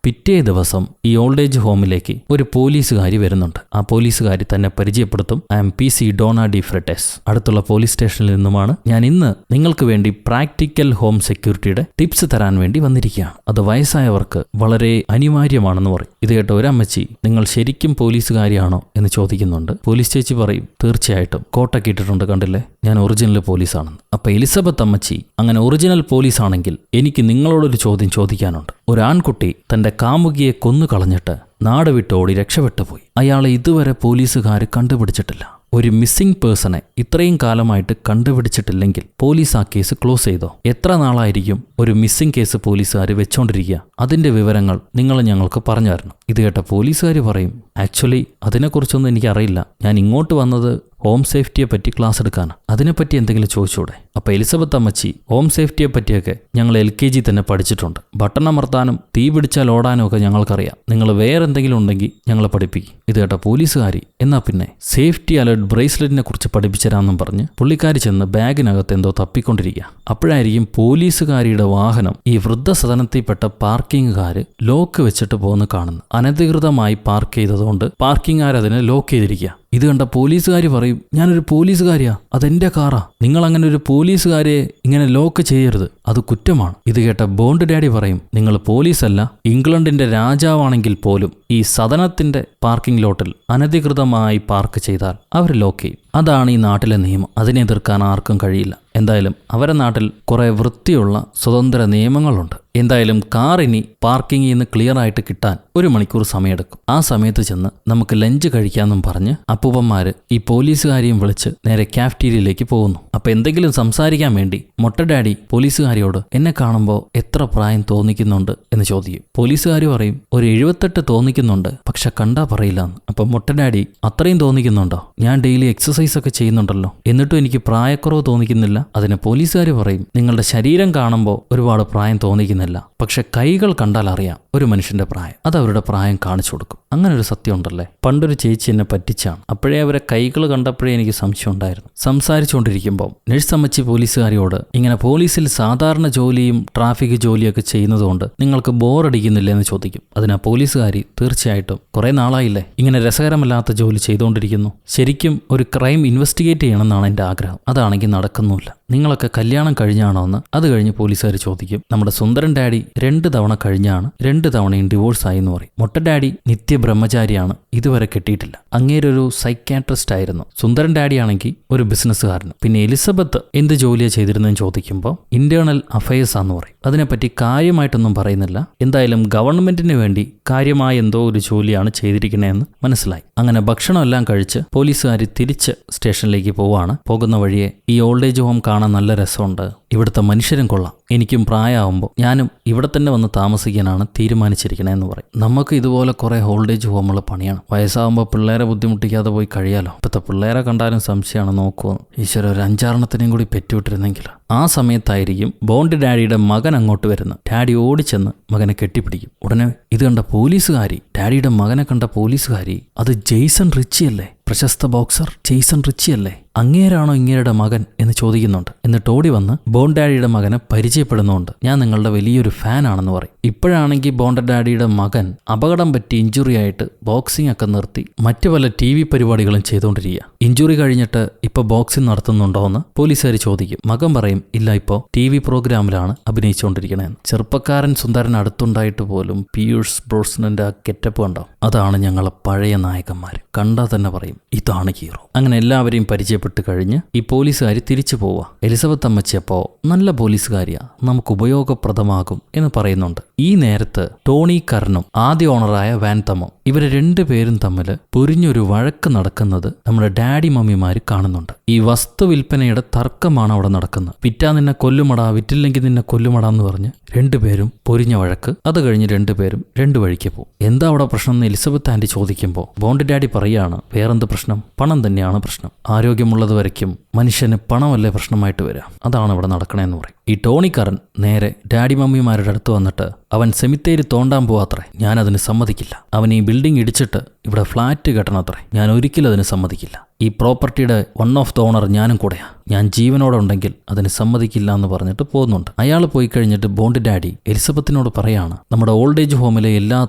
പിറ്റേ ദിവസം ഈ ഓൾഡ് ഏജ് ഹോമിലേക്ക് ഒരു പോലീസുകാരി വരുന്നുണ്ട്. ആ പോലീസുകാരി തന്നെ പരിചയപ്പെടുത്തും. I am PC Dona D Freitas. അടുത്തുള്ള പോലീസ് സ്റ്റേഷനിൽ നിന്നുമാണ് ഞാൻ ഇന്ന് നിങ്ങൾക്ക് വേണ്ടി പ്രാക്ടിക്കൽ ഹോം സെക്യൂരിറ്റിയുടെ ടിപ്സ് തരാൻ വേണ്ടി വന്നിരിക്കുകയാണ്. അത് വയസ്സായവർക്ക് വളരെ അനിവാര്യമാണെന്ന് പറയും. ഇത് കേട്ട ഒരമ്മച്ചി, നിങ്ങൾ ശരിക്കും പോലീസുകാരിയാണോ എന്ന് ചോദിക്കുന്നുണ്ട്. പോലീസ് ചേച്ചി പറയും, തീർച്ചയായിട്ടും, കോട്ടൊക്കെ ഇട്ടിട്ടുണ്ട്, കണ്ടില്ലേ, ഞാൻ ഒറിജിനൽ പോലീസാണെന്ന്. അപ്പൊ എലിസബത്ത് അമ്മച്ചി, അങ്ങനെ ഒറിജിനൽ പോലീസ് ആണെങ്കിൽ എനിക്ക് നിങ്ങളോടൊരു ചോദ്യം ചോദിക്കാനുണ്ട്. ഒരു ആൺകുട്ടി തന്റെ കാമുകിയെ കൊന്നു കളഞ്ഞിട്ട് നാട് വിട്ടോടി രക്ഷപ്പെട്ടു പോയി. അയാളെ ഇതുവരെ പോലീസുകാർ കണ്ടുപിടിച്ചിട്ടില്ല. ഒരു മിസ്സിംഗ് പേഴ്സണെ ഇത്രയും കാലമായിട്ട് കണ്ടുപിടിച്ചിട്ടില്ലെങ്കിൽ പോലീസ് ആ കേസ് ക്ലോസ് ചെയ്തോ? എത്ര നാളായിരിക്കും ഒരു മിസ്സിംഗ് കേസ് പോലീസുകാർ വെച്ചോണ്ടിരിക്കുക? അതിന്റെ വിവരങ്ങൾ നിങ്ങൾ ഞങ്ങൾക്ക് പറഞ്ഞു തരണം. ഇത് കേട്ട പോലീസുകാർ പറയും, ആക്ച്വലി അതിനെക്കുറിച്ചൊന്നും എനിക്കറിയില്ല, ഞാൻ ഇങ്ങോട്ട് വന്നത് ഹോം സേഫ്റ്റിയെ പറ്റി ക്ലാസ് എടുക്കാനാണ്, അതിനെപ്പറ്റി എന്തെങ്കിലും ചോദിച്ചൂടെ? അപ്പോൾ എലിസബത്ത് അമ്മച്ചി, ഹോം സേഫ്റ്റിയെ പറ്റിയൊക്കെ ഞങ്ങൾ LKG തന്നെ പഠിച്ചിട്ടുണ്ട്. ബട്ടൺ അമർത്താനും തീ പിടിച്ചാൽ ഓടാനും ഒക്കെ ഞങ്ങൾക്കറിയാം. നിങ്ങൾ വേറെ എന്തെങ്കിലും ഉണ്ടെങ്കിൽ ഞങ്ങളെ പഠിപ്പിക്കും. ഇത് കേട്ട പോലീസുകാരി, എന്നാ പിന്നെ സേഫ്റ്റി അലർട്ട് ബ്രേസ്ലെറ്റിനെ കുറിച്ച് പഠിപ്പിച്ചരാമെന്നും പറഞ്ഞ് പുള്ളിക്കാരി ചെന്ന് ബാഗിനകത്ത് എന്തോ തപ്പിക്കൊണ്ടിരിക്കുക. അപ്പോഴായിരിക്കും പോലീസുകാരിയുടെ വാഹനം ഈ വൃദ്ധസദനത്തിൽപ്പെട്ട പാർക്കിങ്ങുകാർ ലോക്ക് വെച്ചിട്ട് പോകുന്ന കാണുന്നു. അനധികൃതമായി പാർക്ക് ചെയ്തതുകൊണ്ട് പാർക്കിങ്ങുകാർ അതിനെ ലോക്ക് ചെയ്തിരിക്കുക. ഇത് കണ്ട പോലീസുകാർ പറയും, ഞാനൊരു പോലീസുകാരിയാ, അതെന്റെ കാറാ, നിങ്ങൾ അങ്ങനെ ഒരു പോലീസുകാരെ ഇങ്ങനെ ലോക്ക് ചെയ്യരുത്, അത് കുറ്റമാണ്. ഇത് കേട്ട ബോണ്ട് ഡാഡി പറയും, നിങ്ങൾ പോലീസല്ല, ഇംഗ്ലണ്ടിന്റെ രാജാവാണെങ്കിൽ പോലും ഈ സദനത്തിന്റെ പാർക്കിംഗ് ലോട്ടിൽ അനധികൃതമായി പാർക്ക് ചെയ്താൽ അവർ ലോക്ക് ചെയ്യും. അതാണ് ഈ നാട്ടിലെ നിയമം. അതിനെ എതിർക്കാൻ ആർക്കും കഴിയില്ല. എന്തായാലും അവരുടെ നാട്ടിൽ കുറെ വൃത്തിയുള്ള സ്വതന്ത്ര നിയമങ്ങളുണ്ട്. എന്തായാലും കാർ ഇനി പാർക്കിങ്ങിൽ നിന്ന് ക്ലിയർ ആയിട്ട് കിട്ടാൻ 1 മണിക്കൂർ സമയമെടുക്കും. ആ സമയത്ത് ചെന്ന് നമുക്ക് ലഞ്ച് കഴിക്കാമെന്നും പറഞ്ഞ് അപ്പൂപ്പന്മാര് ഈ പോലീസുകാരെയും വിളിച്ച് നേരെ കാഫ്റ്റീരിയയിലേക്ക് പോകുന്നു. അപ്പൊ എന്തെങ്കിലും സംസാരിക്കാൻ വേണ്ടി മൊട്ട ഡാഡി പോലീസുകാരിയോട്, എന്നെ കാണുമ്പോൾ എത്ര പ്രായം തോന്നിക്കുന്നുണ്ട് എന്ന് ചോദിക്കും. പോലീസുകാർ പറയും, ഒരു 78 തോന്നിക്കുന്നുണ്ട്, പക്ഷെ കണ്ടാ പറയില്ല എന്ന്. അപ്പൊ മൊട്ട ഡാഡി, അത്രയും തോന്നിക്കുന്നുണ്ടോ? ഞാൻ ഡെയിലി എക്സസൈസ് എക്സസൈസ് ഒക്കെ ചെയ്യുന്നുണ്ടല്ലോ, എന്നിട്ടും എനിക്ക് പ്രായക്കുറവ് തോന്നിക്കുന്നില്ല. അതിന് പോലീസുകാർ പറയും, നിങ്ങളുടെ ശരീരം കാണുമ്പോൾ ഒരുപാട് പ്രായം തോന്നിക്കുന്നില്ല, പക്ഷെ കൈകൾ കണ്ടാൽ അറിയാം ഒരു മനുഷ്യന്റെ പ്രായം. അത് അവരുടെ പ്രായം കാണിച്ചു കൊടുക്കും. അങ്ങനെ ഒരു സത്യം ഉണ്ടല്ലേ. പണ്ടൊരു ചേച്ചി എന്നെ പറ്റിച്ചാണ്. അപ്പോഴേ അവരെ കൈകൾ കണ്ടപ്പോഴേ എനിക്ക് സംശയം ഉണ്ടായിരുന്നു. സംസാരിച്ചുകൊണ്ടിരിക്കുമ്പോൾ നഴ്സ് അമ്മച്ചി പോലീസുകാരിയോട്, ഇങ്ങനെ പോലീസിൽ സാധാരണ ജോലിയും ട്രാഫിക് ജോലിയൊക്കെ ചെയ്യുന്നതുകൊണ്ട് നിങ്ങൾക്ക് ബോറടിക്കുന്നില്ല എന്ന് ചോദിക്കും. അതിനാ പോലീസുകാരി, തീർച്ചയായിട്ടും കുറെ നാളായില്ലേ ഇങ്ങനെ രസകരമല്ലാത്ത ജോലി ചെയ്തുകൊണ്ടിരിക്കുന്നു. ശരിക്കും ഒരു ക്രൈം ഇൻവെസ്റ്റിഗേറ്റ് ചെയ്യണമെന്നാണ് എൻ്റെ ആഗ്രഹം. അതാണെങ്കിൽ നടക്കുന്നുമില്ല. നിങ്ങളൊക്കെ കല്യാണം കഴിഞ്ഞാണോ എന്ന് അത് കഴിഞ്ഞ് പോലീസുകാർ ചോദിക്കും. നമ്മുടെ സുന്ദരൻ ഡാഡി 2 തവണ കഴിഞ്ഞാണ്, 2 തവണയും ഡിവോഴ്സ് ആയി എന്ന് പറയും. മൊട്ട ഡാഡി നിത്യബ്രഹ്മചാരിയാണ്, ഇതുവരെ കെട്ടിയിട്ടില്ല. അങ്ങേരൊരു സൈക്യാട്രിസ്റ്റ് ആയിരുന്നു. സുന്ദരൻ ഡാഡി ആണെങ്കിൽ ഒരു ബിസിനസ്സുകാരന്. പിന്നെ എലിസബത്ത് എന്ത് ജോലിയാണ് ചെയ്തിരുന്നതെന്ന് ചോദിക്കുമ്പോൾ ഇന്റേണൽ അഫയേഴ്സ് ആണെന്ന് പറയും. അതിനെപ്പറ്റി കാര്യമായിട്ടൊന്നും പറയുന്നില്ല. എന്തായാലും ഗവൺമെന്റിന് വേണ്ടി കാര്യമായ എന്തോ ഒരു ജോലിയാണ് ചെയ്തിരിക്കണേന്ന് മനസ്സിലായി. അങ്ങനെ ഭക്ഷണം എല്ലാം കഴിച്ച് പോലീസുകാർ തിരിച്ച് സ്റ്റേഷനിലേക്ക് പോവാണ്. പോകുന്ന വഴിയെ ഈ ഓൾഡ് ഏജ് ഹോം കാണാൻ നല്ല രസമുണ്ട്, ഇവിടുത്തെ മനുഷ്യരും കൊള്ളാം, എനിക്കും പ്രായമാകുമ്പോൾ ഞാനും ഇവിടെ തന്നെ വന്ന് താമസിക്കാനാണ് തീരുമാനിച്ചിരിക്കണേന്ന് പറയും. നമുക്ക് ഇതുപോലെ കുറെ ഓൾഡ് ഏജ് ഹോമുകൾ പണിയാണ്. വയസ്സാകുമ്പോൾ പിള്ളേരെ ബുദ്ധിമുട്ടിക്കാതെ പോയി കഴിയാലോ. ഇപ്പോഴത്തെ പിള്ളേരെ കണ്ടാലും സംശയമാണ്, നോക്കുമെന്ന്. ഈശ്വര, ഒരു 5-6 കൂടി പെറ്റുവിട്ടിരുന്നെങ്കിൽ. ആ സമയത്തായിരിക്കും ബോണ്ട് ഡാഡിയുടെ മകൻ അങ്ങോട്ട് വരുന്നത്. ഡാഡി ഓടിച്ചെന്ന് മകനെ കെട്ടിപ്പിടിക്കും. ഉടനെ ഇത് കണ്ട പോലീസുകാരി, ഡാഡിയുടെ മകനെ കണ്ട പോലീസുകാരി, അത് ജെയ്സൺ റിച്ചി അല്ലേ, പ്രശസ്ത ബോക്സർ ജെയ്സൺ റിച്ചി അല്ലേ, അങ്ങേരാണോ ഇങ്ങേരുടെ മകൻ എന്ന് ചോദിക്കുന്നുണ്ട്. എന്നിട്ട് ഓടി വന്ന് ബോണ്ട് ഡാഡിയുടെ മകനെ പരിചയപ്പെടുന്നുണ്ട്. ഞാൻ നിങ്ങളുടെ വലിയൊരു ഫാൻ ആണെന്ന് പറയും. ഇപ്പോഴാണെങ്കിൽ ബോണ്ട് ഡാഡിയുടെ മകൻ അപകടം പറ്റി ഇഞ്ചുറി ആയിട്ട് ബോക്സിംഗ് ഒക്കെ നിർത്തി മറ്റു പല TV പരിപാടികളും ചെയ്തുകൊണ്ടിരിക്കുക. ഇഞ്ചുറി കഴിഞ്ഞിട്ട് ഇപ്പൊ ബോക്സിംഗ് നടത്തുന്നുണ്ടോ എന്ന് പോലീസുകാർ ചോദിക്കും. മകൻ പറയും, ഇല്ല, ഇപ്പോൾ TV പ്രോഗ്രാമിലാണ് അഭിനയിച്ചുകൊണ്ടിരിക്കണേന്ന്. ചെറുപ്പക്കാരൻ സുന്ദരൻ അടുത്തുണ്ടായിട്ട് പോലും പിയൂഷ് ബ്രോസ്നന്റെ ആ ഗെറ്റപ്പ് കണ്ടോ, അതാണ് ഞങ്ങളെ പഴയ നായകന്മാർ. കണ്ടാൽ തന്നെ പറയും ഇതാണ് ഹീറോ. അങ്ങനെ എല്ലാവരെയും പരിചയപ്പെട്ട് കഴിഞ്ഞ് ഈ പോലീസുകാരി തിരിച്ചു പോവുക. എലിസബത്ത് അമ്മച്ചി അപ്പോ നല്ല പോലീസുകാരിയാ, നമുക്ക് ഉപയോഗപ്രദമാകും എന്ന് പറയുന്നുണ്ട്. ഈ നേരത്ത് ടോണി കർണും ആദ്യ ഓണറായ വാൻ തമ്മോ, ഇവര് 2 പേരും തമ്മിൽ പൊരിഞ്ഞൊരു വഴക്ക് നടക്കുന്നത് നമ്മുടെ ഡാഡി മമ്മിമാര് കാണുന്നുണ്ട്. ഈ വസ്തു വിൽപ്പനയുടെ തർക്കമാണ് അവിടെ നടക്കുന്നത്. വിറ്റാ നിന്നെ കൊല്ലുമടാ, വിറ്റില്ലെങ്കിൽ നിന്നെ കൊല്ലുമടാ എന്ന് പറഞ്ഞ് 2 പേരും പൊരിഞ്ഞ വഴക്ക്. അത് കഴിഞ്ഞ് 2 പേരും 2 വഴിക്ക് പോകും. എന്താ അവിടെ പ്രശ്നം എന്ന് എലിസബത്ത് ആന്റി ചോദിക്കുമ്പോൾ ബോണ്ട് ഡാഡി പറയാണ്, വേറെന്ത് പ്രശ്നം, പണം തന്നെയാണ് പ്രശ്നം. ആരോഗ്യമുള്ളത് വരയ്ക്കും മനുഷ്യന് പണമല്ലേ പ്രശ്നമായിട്ട് വരിക, അതാണ് ഇവിടെ നടക്കണേന്ന് പറയും. ഈ ടോണിക്കാരൻ നേരെ ഡാഡി മമ്മിമാരുടെ അടുത്ത് വന്നിട്ട്, അവൻ സെമിത്തേരി തോണ്ടാൻ പോവാത്രേ, ഞാനതിന് സമ്മതിക്കില്ല. അവൻ ഈ ബിൽഡിംഗ് ഇടിച്ചിട്ട് ഇവിടെ ഫ്ലാറ്റ് കെട്ടണത്രേ, ഞാൻ ഒരിക്കലും അതിന് സമ്മതിക്കില്ല. ഈ പ്രോപ്പർട്ടിയുടെ 1 ഓഫ് ദ ഓണർ ഞാനും കൂടെയാ, ഞാൻ ജീവനോടെ ഉണ്ടെങ്കിൽ അതിന് സമ്മതിക്കില്ല എന്ന് പറഞ്ഞിട്ട് പോകുന്നുണ്ട്. അയാൾ പോയി കഴിഞ്ഞിട്ട് ബോണ്ട് ഡാഡി എലിസബത്തിനോട് പറയാണ്, നമ്മുടെ ഓൾഡ് ഏജ് ഹോമിലെ എല്ലാ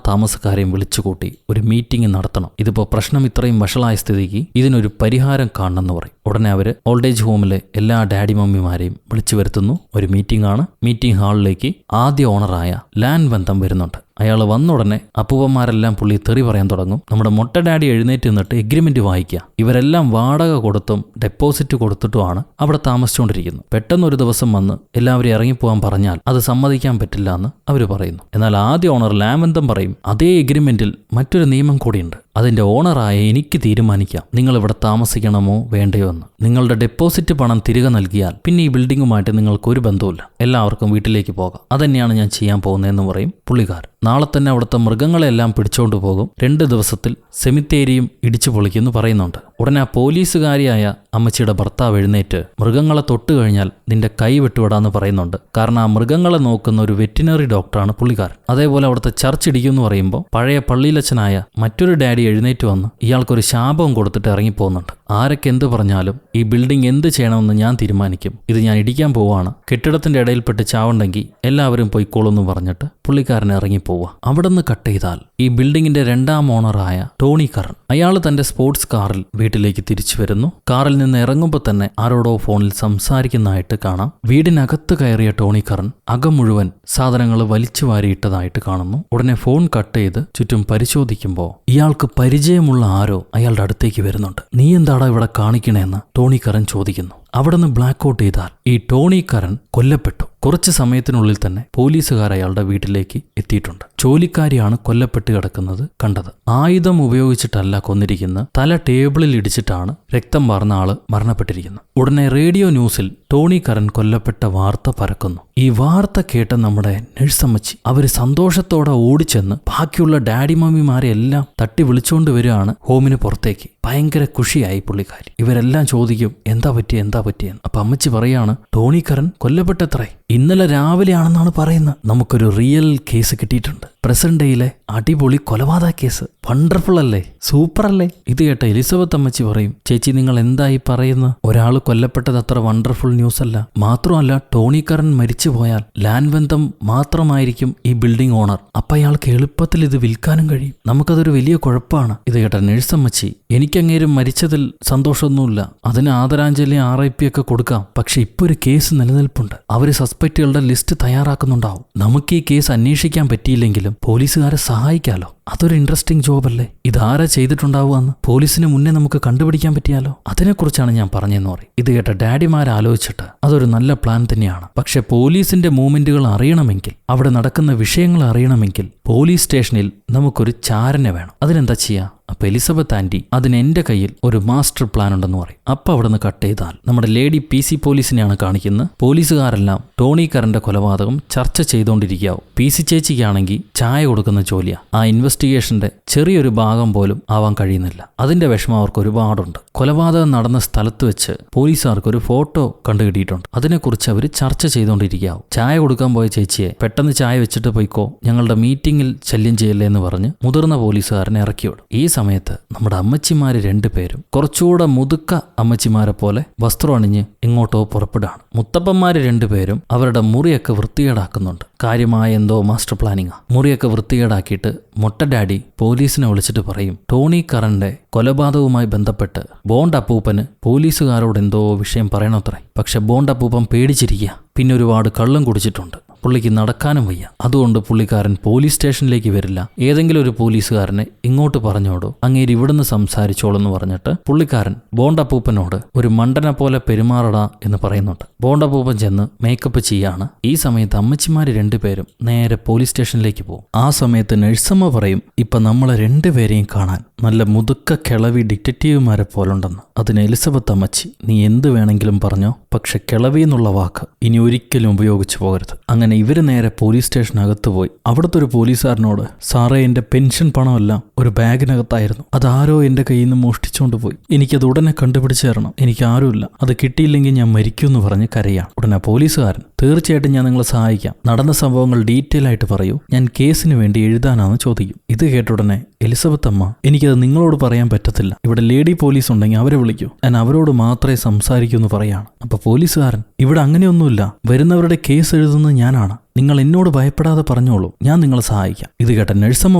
താമസക്കാരെയും വിളിച്ചുകൂട്ടി ഒരു മീറ്റിംഗ് നടത്തണം. ഇതിപ്പോൾ പ്രശ്നം ഇത്രയും വഷളായ സ്ഥിതിക്ക് ഇതിനൊരു പരിഹാരം കാണണമെന്ന് പറയും. ഉടനെ അവർ ഓൾഡ് ഏജ് ഹോമിലെ എല്ലാ ഡാഡി മമ്മിമാരെയും വിളിച്ചു വരുത്തുന്നു. ഒരു മീറ്റിംഗ് ആണ്. മീറ്റിംഗ് ഹാളിലേക്ക് ആദ്യ ഓണറായ ലാൻ ബന്ധം വരുന്നുണ്ട്. അയാൾ വന്ന ഉടനെ അപ്പൂപ്പന്മാരെല്ലാം പുള്ളി തെറി പറയാൻ തുടങ്ങും. നമ്മുടെ മൊട്ട ഡാഡി എഴുന്നേറ്റ് നിന്നിട്ട് എഗ്രിമെന്റ് വായിക്കുക. ഇവരെല്ലാം വാടക കൊടുത്തും ഡെപ്പോസിറ്റ് കൊടുത്തിട്ടുമാണ് അവിടെ താമസിച്ചുകൊണ്ടിരിക്കുന്നത്. പെട്ടെന്ന് ഒരു ദിവസം വന്ന് എല്ലാവരും ഇറങ്ങിപ്പോകാൻ പറഞ്ഞാൽ അത് സമ്മതിക്കാൻ പറ്റില്ല എന്ന് അവർ പറയുന്നു. എന്നാൽ ആദ്യ ഓണർ ലാമന്തം പറയും, അതേ എഗ്രിമെന്റിൽ മറ്റൊരു നിയമം കൂടിയുണ്ട്, അതിന്റെ ഓണറായ എനിക്ക് തീരുമാനിക്കാം നിങ്ങൾ ഇവിടെ താമസിക്കണമോ വേണ്ടയോ എന്ന്. നിങ്ങളുടെ ഡെപ്പോസിറ്റ് പണം തിരികെ നൽകിയാൽ പിന്നെ ഈ ബിൽഡിങ്ങുമായിട്ട് നിങ്ങൾക്ക് ഒരു ബന്ധവുമില്ല, എല്ലാവർക്കും വീട്ടിലേക്ക് പോകാം. അതന്നെയാണ് ഞാൻ ചെയ്യാൻ പോകുന്നതെന്ന് പറയും പുള്ളിക്കാരൻ. നാളെ തന്നെ അവിടുത്തെ മൃഗങ്ങളെല്ലാം പിടിച്ചോണ്ട് പോകും. 2 ദിവസത്തിൽ സെമിത്തേരിയും ഇടിച്ചു പൊളിക്കുമെന്ന് പറയുന്നുണ്ട്. ഉടനെ ആ പോലീസുകാരിയായ അമ്മച്ചിയുടെ ഭർത്താവ് എഴുന്നേറ്റ്, മൃഗങ്ങളെ തൊട്ട് കഴിഞ്ഞാൽ നിന്റെ കൈ വെട്ടുവിടാന്ന് പറയുന്നുണ്ട്. കാരണം ആ മൃഗങ്ങളെ നോക്കുന്ന ഒരു വെറ്റിനറി ഡോക്ടറാണ് പുള്ളിക്കാരൻ. അതേപോലെ അവിടുത്തെ ചർച്ച് ഇടിക്കുമെന്ന് പറയുമ്പോൾ പഴയ പള്ളിയിലച്ചനായ മറ്റൊരു ഡാഡി എഴുന്നേറ്റ് വന്ന് ഇയാൾക്കൊരു ശാപം കൊടുത്തിട്ട് ഇറങ്ങിപ്പോകുന്നുണ്ട്. ആരൊക്കെ എന്ത് പറഞ്ഞാലും ഈ ബിൽഡിംഗ് എന്ത് ചെയ്യണമെന്ന് ഞാൻ തീരുമാനിക്കും, ഇത് ഞാൻ ഇടിക്കാൻ പോവാണ്, കെട്ടിടത്തിന്റെ ഇടയിൽപ്പെട്ട് ചാവണ്ടെങ്കിൽ എല്ലാവരും പോയിക്കോളൂന്ന് പറഞ്ഞിട്ട് പുള്ളിക്കാരൻ ഇറങ്ങിപ്പോവുക. അവിടെ നിന്ന് കട്ട് ചെയ്താൽ ഈ ബിൽഡിങ്ങിന്റെ 2ാം ഓണറായ ടോണി കർൺ, അയാൾ തന്റെ സ്പോർട്സ് കാറിൽ വീട്ടിലേക്ക് തിരിച്ചു വരുന്നു. കാറിൽ നിന്ന് ഇറങ്ങുമ്പോൾ തന്നെ ആരോടോ ഫോണിൽ സംസാരിക്കുന്നതായിട്ട് കാണാം. വീടിനകത്ത് കയറിയ ടോണി കർൺ അകം മുഴുവൻ സാധനങ്ങൾ വലിച്ചു വാരിയിട്ടതായിട്ട് കാണുന്നു. ഉടനെ ഫോൺ കട്ട് ചെയ്ത് ചുറ്റും പരിശോധിക്കുമ്പോൾ ഇയാൾക്ക് പരിചയമുള്ള ആരോ അയാളുടെ അടുത്തേക്ക് വരുന്നുണ്ട്. നീ എന്താടാ ഇവിടെ കാണിക്കണേന്ന് ടോണി കർൺ ചോദിക്കുന്നു. അവിടെ നിന്ന് ബ്ലാക്ക് ഔട്ട് ചെയ്താൽ ഈ ടോണി കർൺ കൊല്ലപ്പെട്ടു. കുറച്ച് സമയത്തിനുള്ളിൽ തന്നെ പോലീസുകാർ അയാളുടെ വീട്ടിലേക്ക് എത്തിയിട്ടുണ്ട്. ജോലിക്കാരിയാണ് കൊല്ലപ്പെട്ട് കിടക്കുന്നത് കണ്ടത്. ആയുധം ഉപയോഗിച്ചിട്ടല്ല കൊന്നിരിക്കുന്നത്, തല ടേബിളിൽ ഇടിച്ചിട്ടാണ് രക്തം വാർന്ന ആള് മരണപ്പെട്ടിരിക്കുന്നത്. ഉടനെ റേഡിയോ ന്യൂസിൽ ടോണി കർൺ കൊല്ലപ്പെട്ട വാർത്ത പരക്കുന്നു. ഈ വാർത്ത കേട്ട നമ്മുടെ നഴ്സമ്മച്ചി അവര് സന്തോഷത്തോടെ ഓടിച്ചെന്ന് ബാക്കിയുള്ള ഡാഡി മമ്മിമാരെ എല്ലാം തട്ടി വിളിച്ചുകൊണ്ട് വരികയാണ് ഹോമിന് പുറത്തേക്ക്. ഭയങ്കര ഖുഷിയായി പുള്ളിക്കാരി. ഇവരെല്ലാം ചോദിക്കും എന്താ പറ്റിയെന്ന്. അപ്പൊ അമ്മച്ചി പറയാണ് ടോണി കറൻ കൊല്ലപ്പെട്ടത്രേ. ഇന്നലെ രാവിലെ ആണെന്നാണ് പറയുന്നത്. നമുക്കൊരു റിയൽ കേസ് കിട്ടിയിട്ടുണ്ട്. പ്രസന്റ് ഡേയിലെ അടിപൊളി കൊലപാതക കേസ്. വണ്ടർഫുൾ അല്ലേ, സൂപ്പർ അല്ലേ? ഇത് കേട്ട എലിസബത്ത് അമ്മച്ചി പറയും ചേച്ചി നിങ്ങൾ എന്തായി പറയുന്നത്? ഒരാൾ കൊല്ലപ്പെട്ടത് അത്ര വണ്ടർഫുൾ ന്യൂസ് അല്ല. മാത്രമല്ല ടോണി കറൻ മരിച്ചു പോയാൽ ലാൻവന്തം മാത്രമായിരിക്കും ഈ ബിൽഡിംഗ് ഓണർ. അപ്പൊ അയാൾക്ക് എളുപ്പത്തിൽ ഇത് വിൽക്കാനും കഴിയും. നമുക്കതൊരു വലിയ കുഴപ്പമാണ്. ഇത് കേട്ട നഴ്സമ്മച്ചി എനിക്കങ്ങേരും മരിച്ചതിൽ സന്തോഷമൊന്നുമില്ല. അതിന് ആദരാഞ്ജലി RIP ഒക്കെ കൊടുക്കാം. പക്ഷെ ഇപ്പൊ ഒരു കേസ് നിലനിൽപ്പുണ്ട്. അവര് സസ്പെക്റ്റുകളുടെ ലിസ്റ്റ് തയ്യാറാക്കുന്നുണ്ടാവും. നമുക്ക് ഈ കേസ് അന്വേഷിക്കാൻ പറ്റിയില്ലെങ്കിലും പോലീസുകാരെ സഹായിക്കാലോ. അതൊരു ഇൻട്രസ്റ്റിംഗ് ജോബല്ലേ? ഇതാരാ ചെയ്തിട്ടുണ്ടാവുകയെന്ന് പോലീസിന് മുന്നേ നമുക്ക് കണ്ടുപിടിക്കാൻ പറ്റിയാലോ? അതിനെക്കുറിച്ചാണ് ഞാൻ പറഞ്ഞെന്ന് പറയും. ഇത് കേട്ട ഡാഡിമാരാലോചിച്ചിട്ട് അതൊരു നല്ല പ്ലാൻ തന്നെയാണ്. പക്ഷെ പോലീസിന്റെ മൂവ്മെന്റുകൾ അറിയണമെങ്കിൽ, അവിടെ നടക്കുന്ന വിഷയങ്ങൾ അറിയണമെങ്കിൽ പോലീസ് സ്റ്റേഷനിൽ നമുക്കൊരു ചാരനെ വേണം. അതിനെന്താ ചെയ്യാ? അപ്പൊ എലിസബത്ത് ആന്റി അതിന് എന്റെ കയ്യിൽ ഒരു മാസ്റ്റർ പ്ലാൻ ഉണ്ടെന്ന് പറയും. അപ്പൊ അവിടെ നിന്ന് കട്ട് ചെയ്താൽ നമ്മുടെ ലേഡി PC പോലീസിനെയാണ് കാണിക്കുന്നത്. പോലീസുകാരെല്ലാം ടോണി കറന്റെ കൊലപാതകം ചർച്ച ചെയ്തുകൊണ്ടിരിക്കാവും. PC ചേച്ചിക്കാണെങ്കിൽ ചായ കൊടുക്കുന്ന ജോലിയാ. ആ ഇൻവെസ്റ്റിഗേഷന്റെ ചെറിയൊരു ഭാഗം പോലും ആവാൻ കഴിയുന്നില്ല. അതിന്റെ വിഷമം അവർക്ക് ഒരുപാടുണ്ട്. കൊലപാതകം നടന്ന സ്ഥലത്ത് വെച്ച് പോലീസുകാർക്ക് ഒരു ഫോട്ടോ കണ്ടുകിട്ടിയിട്ടുണ്ട്. അതിനെക്കുറിച്ച് അവർ ചർച്ച ചെയ്തുകൊണ്ടിരിക്കാവും. ചായ കൊടുക്കാൻ പോയ ചേച്ചിയെ പെട്ടെന്ന് ചായ വെച്ചിട്ട് പോയിക്കോ, ഞങ്ങളുടെ മീറ്റിംഗിൽ ശല്യം ചെയ്യല്ലേ എന്ന് പറഞ്ഞ് മുതിർന്ന പോലീസുകാരനെ ഇറക്കിവിടും. ഈ സമയത്ത് നമ്മുടെ അമ്മച്ചിമാര് രണ്ടുപേരും കുറച്ചുകൂടെ മുതുക്ക അമ്മച്ചിമാരെ പോലെ വസ്ത്രം അണിഞ്ഞ് എങ്ങോട്ടോ പുറപ്പെടുകയാണ്. മുത്തപ്പന്മാര് രണ്ടുപേരും അവരുടെ മുറിയൊക്കെ വൃത്തികേടാക്കുന്നുണ്ട്. കാര്യമായ എന്തോ മാസ്റ്റർ പ്ലാനിങ്ങാ. മുറിയൊക്കെ വൃത്തികേടാക്കിയിട്ട് മൊട്ട ഡാഡി പോലീസിനെ വിളിച്ചിട്ട് പറയും ടോണി കറന്റെ കൊലപാതകവുമായി ബന്ധപ്പെട്ട് ബോണ്ട് അപ്പൂപ്പന് പോലീസുകാരോട് എന്തോ വിഷയം പറയണത്രേ. പക്ഷെ ബോണ്ട് അപ്പൂപ്പൻ പേടിച്ചിരിക്കുക. പിന്നെ ഒരുപാട് കള്ളം കുടിച്ചിട്ടുണ്ട്. പുള്ളിക്ക് നടക്കാനും വയ്യ. അതുകൊണ്ട് പുള്ളിക്കാരൻ പോലീസ് സ്റ്റേഷനിലേക്ക് വരില്ല. ഏതെങ്കിലും ഒരു പോലീസുകാരനെ ഇങ്ങോട്ട് പറഞ്ഞോടോ, അങ്ങേര് ഇവിടുന്ന് സംസാരിച്ചോളെന്ന് പറഞ്ഞിട്ട് പുള്ളിക്കാരൻ ബോണ്ടപ്പൂപ്പനോട് ഒരു മണ്ടനെ പോലെ പെരുമാറടാ എന്ന് പറയുന്നുണ്ട്. ബോണ്ടപ്പൂപ്പൻ ചെന്ന് മേക്കപ്പ് ചെയ്യാണ്. ഈ സമയത്ത് അമ്മച്ചിമാര് രണ്ടുപേരും നേരെ പോലീസ് സ്റ്റേഷനിലേക്ക് പോകും. ആ സമയത്ത് നഴ്സമ്മ പറയും ഇപ്പൊ നമ്മളെ രണ്ടുപേരെയും കാണാൻ നല്ല മുതുക്ക കിളവി ഡിറ്റക്റ്റീവുമാരെ പോലുണ്ടെന്ന്. അതിന് എലിസബത്ത് അമ്മച്ചി നീ എന്ത് വേണമെങ്കിലും പറഞ്ഞോ, പക്ഷെ കിളവി എന്നുള്ള വാക്ക് ഇനി ഒരിക്കലും ഉപയോഗിച്ചു പോകരുത്. അങ്ങനെ ഇവര് നേരെ പോലീസ് സ്റ്റേഷനകത്ത് പോയി അവിടുത്തെ ഒരു പോലീസുകാരനോട് സാറേ എന്റെ പെൻഷൻ പണമെല്ലാം ഒരു ബാഗിനകത്തായിരുന്നു, അതാരോ എന്റെ കയ്യിൽ നിന്ന് മോഷ്ടിച്ചുകൊണ്ട് പോയി, എനിക്കത് ഉടനെ കണ്ടുപിടിച്ചു തരണം, എനിക്ക് ആരുമില്ല, അത് കിട്ടിയില്ലെങ്കിൽ ഞാൻ മരിക്കുമെന്ന് പറഞ്ഞ് കരയാണ്. ഉടനെ പോലീസുകാരൻ തീർച്ചയായിട്ടും ഞാൻ നിങ്ങളെ സഹായിക്കാം, നടന്ന സംഭവങ്ങൾ ഡീറ്റെയിൽ ആയിട്ട് പറയൂ, ഞാൻ കേസിന് വേണ്ടി എഴുതാനാണെന്ന് ചോദിക്കും. ഇത് കേട്ടുടനെ എലിസബത്ത് അമ്മ എനിക്കത് നിങ്ങളോട് പറയാൻ പറ്റത്തില്ല, ഇവിടെ ലേഡി പോലീസ് ഉണ്ടെങ്കിൽ അവരെ വിളിക്കൂ, ഞാൻ അവരോട് മാത്രമേ സംസാരിക്കൂ എന്ന് പറയാണ്. അപ്പൊ പോലീസുകാരൻ ഇവിടെ അങ്ങനെയൊന്നുമില്ല, വരുന്നവരുടെ കേസ് എഴുതുന്നത് ഞാനാണ്, നിങ്ങൾ എന്നോട് ഭയപ്പെടാതെ പറഞ്ഞോളൂ, ഞാൻ നിങ്ങളെ സഹായിക്കാം. ഇത് കേട്ട നഴ്സമ്മ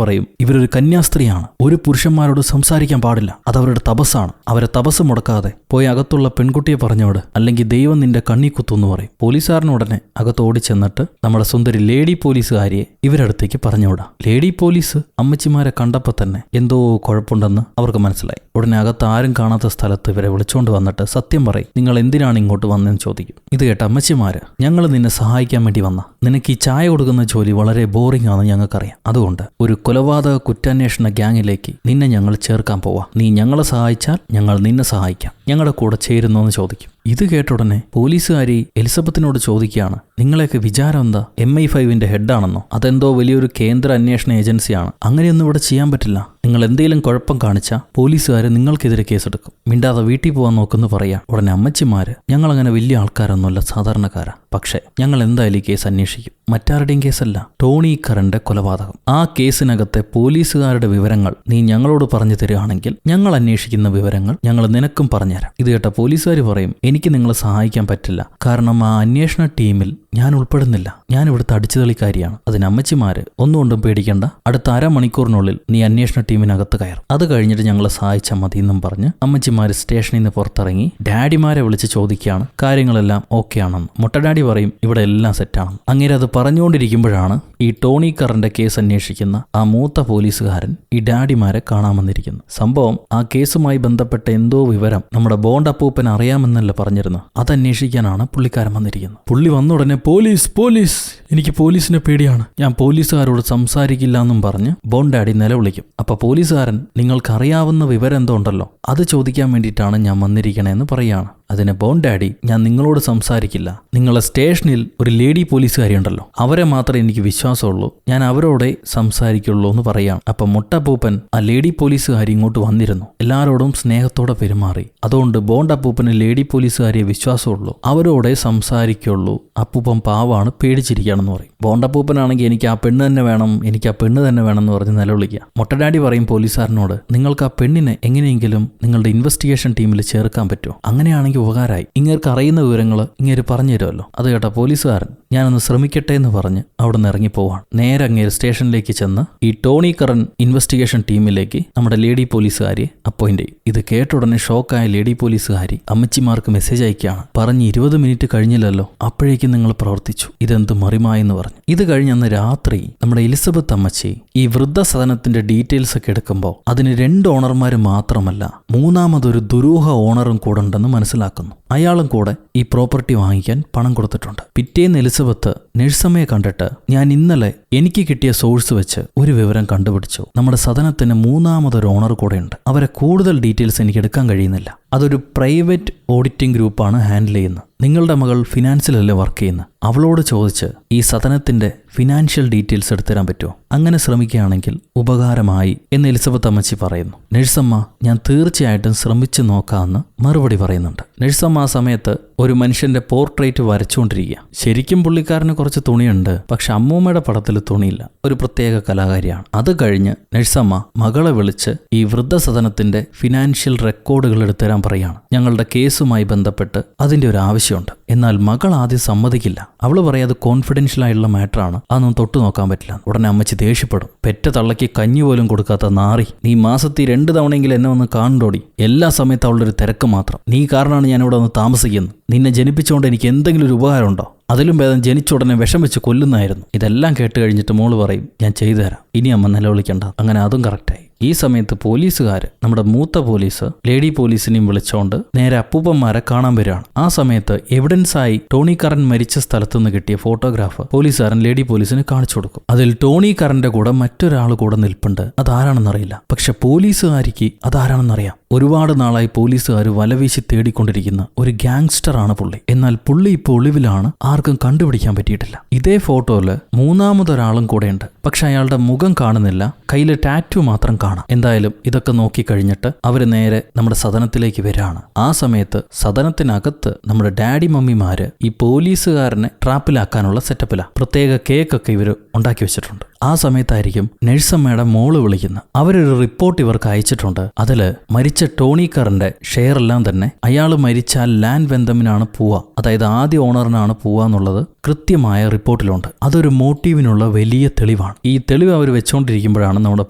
പറയും ഇവരൊരു കന്യാസ്ത്രീയാണ്, ഒരു പുരുഷന്മാരോട് സംസാരിക്കാൻ പാടില്ല, അതവരുടെ തപസ്സാണ്, അവരെ തപസ് മുടക്കാതെ പോയി അകത്തുള്ള പെൺകുട്ടിയെ പറഞ്ഞോട്, അല്ലെങ്കിൽ ദൈവം നിന്റെ കണ്ണി കുത്തുമെന്ന് പറയും. പോലീസുകാരനുടനെ അകത്തോടി ചെന്നിട്ട് നമ്മുടെ സുന്ദരി ലേഡി പോലീസുകാരിയെ ഇവരടുത്തേക്ക് പറഞ്ഞുവിടാം. ലേഡി പോലീസ് അമ്മച്ചിമാരെ കണ്ടപ്പോ തന്നെ എന്തോ കുഴപ്പമുണ്ടെന്ന് അവർക്ക് മനസ്സിലായി. ഉടനെ അകത്ത് ആരും കാണാത്ത സ്ഥലത്ത് ഇവരെ വിളിച്ചോണ്ട് വന്നിട്ട് സത്യം പറയും, നിങ്ങൾ എന്തിനാണ് ഇങ്ങോട്ട് വന്നതെന്ന് ചോദിക്കും. ഇത് കേട്ട അമ്മച്ചിമാര് ഞങ്ങൾ നിന്നെ സഹായിക്കാൻ വേണ്ടി വന്ന, നിനക്ക് ഈ ചായ കൊടുക്കുന്ന ജോലി വളരെ ബോറിംഗ് ആണെന്ന് ഞങ്ങൾക്കറിയാം, അതുകൊണ്ട് ഒരു കൊലപാതക കുറ്റാന്വേഷണ ഗ്യാങ്ങിലേക്ക് നിന്നെ ഞങ്ങൾ ചേർക്കാൻ പോവാം, നീ ഞങ്ങളെ സഹായിച്ചാൽ ഞങ്ങൾ നിന്നെ സഹായിക്കാം, ഞങ്ങളുടെ കൂടെ ചേരുന്നോ എന്ന് ചോദിക്കും. ഇത് കേട്ട ഉടനെ പോലീസുകാരി എലിസബത്തിനോട് ചോദിക്കുകയാണ്, നിങ്ങളെയൊക്കെ വിചാരം എന്താ MI5 ഹെഡാണെന്നോ, അതെന്തോ വലിയൊരു കേന്ദ്ര അന്വേഷണ ഏജൻസിയാണ്, അങ്ങനെയൊന്നും ഇവിടെ ചെയ്യാൻ പറ്റില്ല, നിങ്ങൾ എന്തെങ്കിലും കുഴപ്പം കാണിച്ചാൽ പോലീസുകാർ നിങ്ങൾക്കെതിരെ കേസെടുക്കും, മിണ്ടാതെ വീട്ടിൽ പോകാൻ നോക്കുന്നു പറയാം. ഉടനെ അമ്മച്ചിമാര് ഞങ്ങളങ്ങനെ വലിയ ആൾക്കാരൊന്നുമല്ല, സാധാരണക്കാരാ, പക്ഷേ ഞങ്ങൾ എന്തായാലും ഈ കേസ് അന്വേഷിക്കും, മറ്റാരുടെയും കേസല്ല, ടോണി കറന്റെ കൊലപാതകം, ആ കേസിനകത്തെ പോലീസുകാരുടെ വിവരങ്ങൾ നീ ഞങ്ങളോട് പറഞ്ഞു തരികയാണെങ്കിൽ ഞങ്ങൾ അന്വേഷിക്കുന്ന വിവരങ്ങൾ ഞങ്ങൾ നിനക്കും പറഞ്ഞുതരാം. ഇത് കേട്ട പോലീസുകാർ പറയും എനിക്ക് നിങ്ങളെ സഹായിക്കാൻ പറ്റില്ല, കാരണം ആ അന്വേഷണ ടീമിൽ ഞാൻ ഉൾപ്പെടുന്നില്ല, ഞാൻ ഇവിടുത്തെ അടിച്ചുതളിക്കാരിയാണ്. അതിന് അമ്മച്ചിമാര് ഒന്നുകൊണ്ടും പേടിക്കണ്ട, അടുത്ത അരമണിക്കൂറിനുള്ളിൽ നീ അന്വേഷണ ടീമിനകത്ത് കയറും, അത് കഴിഞ്ഞിട്ട് ഞങ്ങളെ സഹായിച്ചാൽ മതി എന്നും പറഞ്ഞ് അമ്മച്ചിമാര് സ്റ്റേഷനിൽ നിന്ന് പുറത്തിറങ്ങി ഡാഡിമാരെ വിളിച്ച് ചോദിക്കുകയാണ് കാര്യങ്ങളെല്ലാം ഓക്കെ ആണെന്ന്. മൊട്ട ഡാഡി പറയും ഇവിടെ എല്ലാം സെറ്റാണെന്ന്. അങ്ങനെ അത് പറഞ്ഞുകൊണ്ടിരിക്കുമ്പോഴാണ് ഈ ടോണി കറന്റെ കേസ് അന്വേഷിക്കുന്ന ആ മൂത്ത പോലീസുകാരൻ ഈ ഡാഡിമാരെ കാണാൻ വന്നിരിക്കുന്നു. സംഭവം ആ കേസുമായി ബന്ധപ്പെട്ട എന്തോ വിവരം നമ്മുടെ ബോണ്ട് അപ്പൂപ്പൻ അറിയാമെന്നല്ല പറഞ്ഞിരുന്നു, അതന്വേഷിക്കാനാണ് പുള്ളിക്കാരൻ വന്നിരിക്കുന്നത്. പുള്ളി വന്ന ഉടനെ പോലീസ് പോലീസ് എനിക്ക് പോലീസിനെ പേടിയാണ്, ഞാൻ പോലീസുകാരോട് സംസാരിക്കില്ല എന്നും പറഞ്ഞ് ബോണ്ട് ഡാഡി നിലവിളിക്കും. അപ്പൊ പോലീസുകാരൻ നിങ്ങൾക്ക് അറിയാവുന്ന വിവരം എന്തോ ഉണ്ടല്ലോ അത് ചോദിക്കാൻ വേണ്ടിയിട്ടാണ് ഞാൻ വന്നിരിക്കണേന്ന് പറയാണ്. അതിന് ബോൺ ഡാഡി, ഞാൻ നിങ്ങളോട് സംസാരിക്കില്ല. നിങ്ങളെ സ്റ്റേഷനിൽ ഒരു ലേഡി പോലീസുകാരി ഉണ്ടല്ലോ, അവരെ മാത്രമേ എനിക്ക് വിശ്വാസമുള്ളൂ, ഞാൻ അവരോടെ സംസാരിക്കുള്ളൂ എന്ന് പറയാം. അപ്പം മുട്ടപ്പൂപ്പൻ ആ ലേഡി പോലീസുകാരി ഇങ്ങോട്ട് വന്നിരുന്നു, എല്ലാവരോടും സ്നേഹത്തോടെ പെരുമാറി. അതുകൊണ്ട് ബോണ്ടപ്പൂപ്പന് ലേഡി പോലീസുകാരിയെ വിശ്വാസമുള്ളൂ, അവരോടെ സംസാരിക്കുള്ളൂ. അപ്പൂപ്പൻ പാവാണ്, പേടിച്ചിരിക്കുകയാണെന്ന് പറയും. ബോണ്ടപ്പൂപ്പനാണെങ്കിൽ എനിക്ക് ആ പെണ്ണ് തന്നെ വേണം, എനിക്ക് ആ പെണ്ണ് തന്നെ വേണം എന്ന് പറഞ്ഞ് നിലവിളിക്കുക. മുട്ടഡാഡി പറയും പോലീസുകാരനോട്, നിങ്ങൾക്ക് ആ പെണ്ണിനെ എങ്ങനെയെങ്കിലും നിങ്ങളുടെ ഇൻവെസ്റ്റിഗേഷൻ ടീമിൽ ചേർക്കാൻ പറ്റുമോ? അങ്ങനെയാണെങ്കിൽ ഉപകാരമായി, ഇങ്ങേർക്ക് അറിയുന്ന വിവരങ്ങൾ ഇങ്ങേര് പറഞ്ഞു തരുമല്ലോ. അത് കേട്ട പോലീസുകാരൻ ഞാനൊന്ന് ശ്രമിക്കട്ടെ എന്ന് പറഞ്ഞ് അവിടെ നിന്ന് ഇറങ്ങിപ്പോവാണ്. നേരെ അങ്ങേര് സ്റ്റേഷനിലേക്ക് ചെന്ന് ഈ ടോണി കറൻ ഇൻവെസ്റ്റിഗേഷൻ ടീമിലേക്ക് നമ്മുടെ ലേഡി പോലീസുകാരിയെ അപ്പോയിന്റ് ചെയ്യും. ഇത് കേട്ട ഉടനെ ഷോക്കായ ലേഡി പോലീസുകാരി അമ്മച്ചിമാർക്ക് മെസ്സേജ് അയക്കുകയാണ്. പറഞ്ഞ് 20 മിനിറ്റ് കഴിഞ്ഞില്ലല്ലോ, അപ്പോഴേക്കും നിങ്ങൾ പ്രവർത്തിച്ചു, ഇതെന്ത് മറിമായെന്ന് പറഞ്ഞു. ഇത് കഴിഞ്ഞ് അന്ന് രാത്രി നമ്മുടെ എലിസബത്ത് അമ്മച്ചി ഈ വൃദ്ധസദനത്തിന്റെ ഡീറ്റെയിൽസ് ഒക്കെ എടുക്കുമ്പോൾ അതിന് 2 ഓണർമാർ മാത്രമല്ല, മൂന്നാമതൊരു ദുരൂഹ ഓണറും കൂടെ ഉണ്ടെന്ന് മനസ്സിലാക്കുന്നു. അയാളും കൂടെ ഈ പ്രോപ്പർട്ടി വാങ്ങിക്കാൻ പണം കൊടുത്തിട്ടുണ്ട്. പിറ്റേന്ന് എലിസബത്ത് നഴ്സമ്മയെ കണ്ടിട്ട്, ഞാൻ ഇന്നലെ എനിക്ക് കിട്ടിയ സോഴ്സ് വെച്ച് ഒരു വിവരം കണ്ടുപിടിച്ചു, നമ്മുടെ സദനത്തിന് മൂന്നാമതൊരു ഓണർ കൂടെ ഉണ്ട്. അവരെ കൂടുതൽ ഡീറ്റെയിൽസ് എനിക്ക് എടുക്കാൻ കഴിയുന്നില്ല. അതൊരു പ്രൈവറ്റ് ഓഡിറ്റിംഗ് ഗ്രൂപ്പാണ് ഹാൻഡിൽ ചെയ്യുന്നത്. നിങ്ങളുടെ മകൾ ഫിനാൻസിലല്ലേ വർക്ക് ചെയ്യുന്നത്, അവളോട് ചോദിച്ച് ഈ സദനത്തിന്റെ ഫിനാൻഷ്യൽ ഡീറ്റെയിൽസ് എടുത്തുതരാൻ പറ്റുമോ? അങ്ങനെ ശ്രമിക്കുകയാണെങ്കിൽ ഉപകാരമായി എന്ന് എലിസബത്ത് അമ്മച്ചി പറയുന്നു. നഴ്സമ്മ, ഞാൻ തീർച്ചയായിട്ടും ശ്രമിച്ചു നോക്കാമെന്ന് മറുപടി പറയുന്നുണ്ട്. നഴ്സമ്മ ആ സമയത്ത് ഒരു മനുഷ്യന്റെ പോർട്രേറ്റ് വരച്ചുകൊണ്ടിരിക്കുക. ശരിക്കും പുള്ളിക്കാരന് കുറച്ച് തുണിയുണ്ട്, പക്ഷെ അമ്മൂമ്മയുടെ പടത്തിൽ തുണിയില്ല. ഒരു പ്രത്യേക കലാകാരിയാണ്. അത് കഴിഞ്ഞ് നഴ്സമ്മ മകളെ വിളിച്ച് ഈ വൃദ്ധസദനത്തിന്റെ ഫിനാൻഷ്യൽ റെക്കോർഡുകൾ എടുത്തുതരാൻ പറയാണ്. ഞങ്ങളുടെ കേസുമായി ബന്ധപ്പെട്ട് അതിന്റെ ഒരു ആവശ്യമുണ്ട്. എന്നാൽ മകൾ ആദ്യം സമ്മതിക്കില്ല. അവള് പറയാം അത് കോൺഫിഡൻഷ്യൽ ആയിട്ടുള്ള മാറ്ററാണ്, അതൊന്നും തൊട്ടു നോക്കാൻ പറ്റില്ല. ഉടനെ അമ്മച്ചി ദേഷ്യപ്പെടും. പെറ്റ തള്ളയ്ക്ക് കഞ്ഞി പോലും കൊടുക്കാത്ത നാറി, നീ മാസത്തിൽ 2 തവണയെങ്കിലും എന്നെ ഒന്ന് കാണണ്ടോടി, എല്ലാ സമയത്തും അവളുടെ ഒരു തിരക്ക് മാത്രം, നീ കാരണമാണ് ഞാൻ ഇവിടെ ഒന്ന് താമസിക്കുന്നത്. നിന്നെ ജനിപ്പിച്ചുകൊണ്ട് എനിക്ക് എന്തെങ്കിലും ഒരു ഉപകാരമുണ്ടോ? അതിലും ഭേദം ജനിച്ച ഉടനെ വിഷം വെച്ച് കൊല്ലുന്നായിരുന്നു. ഇതെല്ലാം കേട്ട് കഴിഞ്ഞിട്ട് മോള് പറയും, ഞാൻ ചെയ്തു തരാം, ഇനി അമ്മ നിലവിളിക്കണ്ട. അങ്ങനെ അതും കറക്റ്റായി. ഈ സമയത്ത് പോലീസുകാർ, നമ്മുടെ മൂത്ത പോലീസ് ലേഡി പോലീസിനെയും വിളിച്ചോണ്ട് നേരെ അപ്പൂപ്പന്മാരെ കാണാൻ വരികയാണ്. ആ സമയത്ത് എവിഡൻസായി ടോണി കറൻ മരിച്ച സ്ഥലത്തുനിന്ന് കിട്ടിയ ഫോട്ടോഗ്രാഫ് പോലീസുകാരൻ ലേഡി പോലീസിന് കാണിച്ചു കൊടുക്കും. അതിൽ ടോണി കറന്റെ കൂടെ മറ്റൊരാൾ കൂടെ നിൽപ്പുണ്ട്. അതാരാണെന്നറിയില്ല, പക്ഷെ പോലീസുകാരിക്ക് അതാരാണെന്നറിയാം. ഒരുപാട് നാളായി പോലീസുകാർ വലവീശി തേടിക്കൊണ്ടിരിക്കുന്ന ഒരു ഗാങ്സ്റ്റർ ആണ് പുള്ളി. എന്നാൽ പുള്ളി ഇപ്പോൾ ഒളിവിലാണ്, ആർക്കും കണ്ടുപിടിക്കാൻ പറ്റിയിട്ടില്ല. ഇതേ ഫോട്ടോയില് മൂന്നാമതൊരാളും കൂടെയുണ്ട്, പക്ഷെ അയാളുടെ മുഖം കാണുന്നില്ല, കയ്യിൽ ടാറ്റു മാത്രം കാണാം. എന്തായാലും ഇതൊക്കെ നോക്കിക്കഴിഞ്ഞിട്ട് അവര് നേരെ നമ്മുടെ സദനത്തിലേക്ക് വരാണ്. ആ സമയത്ത് സദനത്തിനകത്ത് നമ്മുടെ ഡാഡി മമ്മിമാര് ഈ പോലീസുകാരനെ ട്രാപ്പിലാക്കാനുള്ള സെറ്റപ്പിലാണ്. പ്രത്യേക കേക്കൊക്കെ ഇവര് ഉണ്ടാക്കി വെച്ചിട്ടുണ്ട്. ആ സമയത്തായിരിക്കും നഴ്സമ്മയുടെ മോള് വിളിക്കുന്നത്. അവരൊരു റിപ്പോർട്ട് ഇവർക്ക് അയച്ചിട്ടുണ്ട്. അതില് മരിച്ച ടോണി കറിന്റെ ഷെയർ എല്ലാം തന്നെ അയാൾ മരിച്ചാൽ ലാൻഡ് വെന്തമിനാണ് പോവുക, അതായത് ആദ്യ ഓണറിനാണ് പോവുക എന്നുള്ളത് കൃത്യമായ റിപ്പോർട്ടിലുണ്ട്. അതൊരു മോട്ടീവിനുള്ള വലിയ തെളിവാണ്. ഈ തെളിവ് അവർ വെച്ചുകൊണ്ടിരിക്കുമ്പോഴാണ് നമ്മുടെ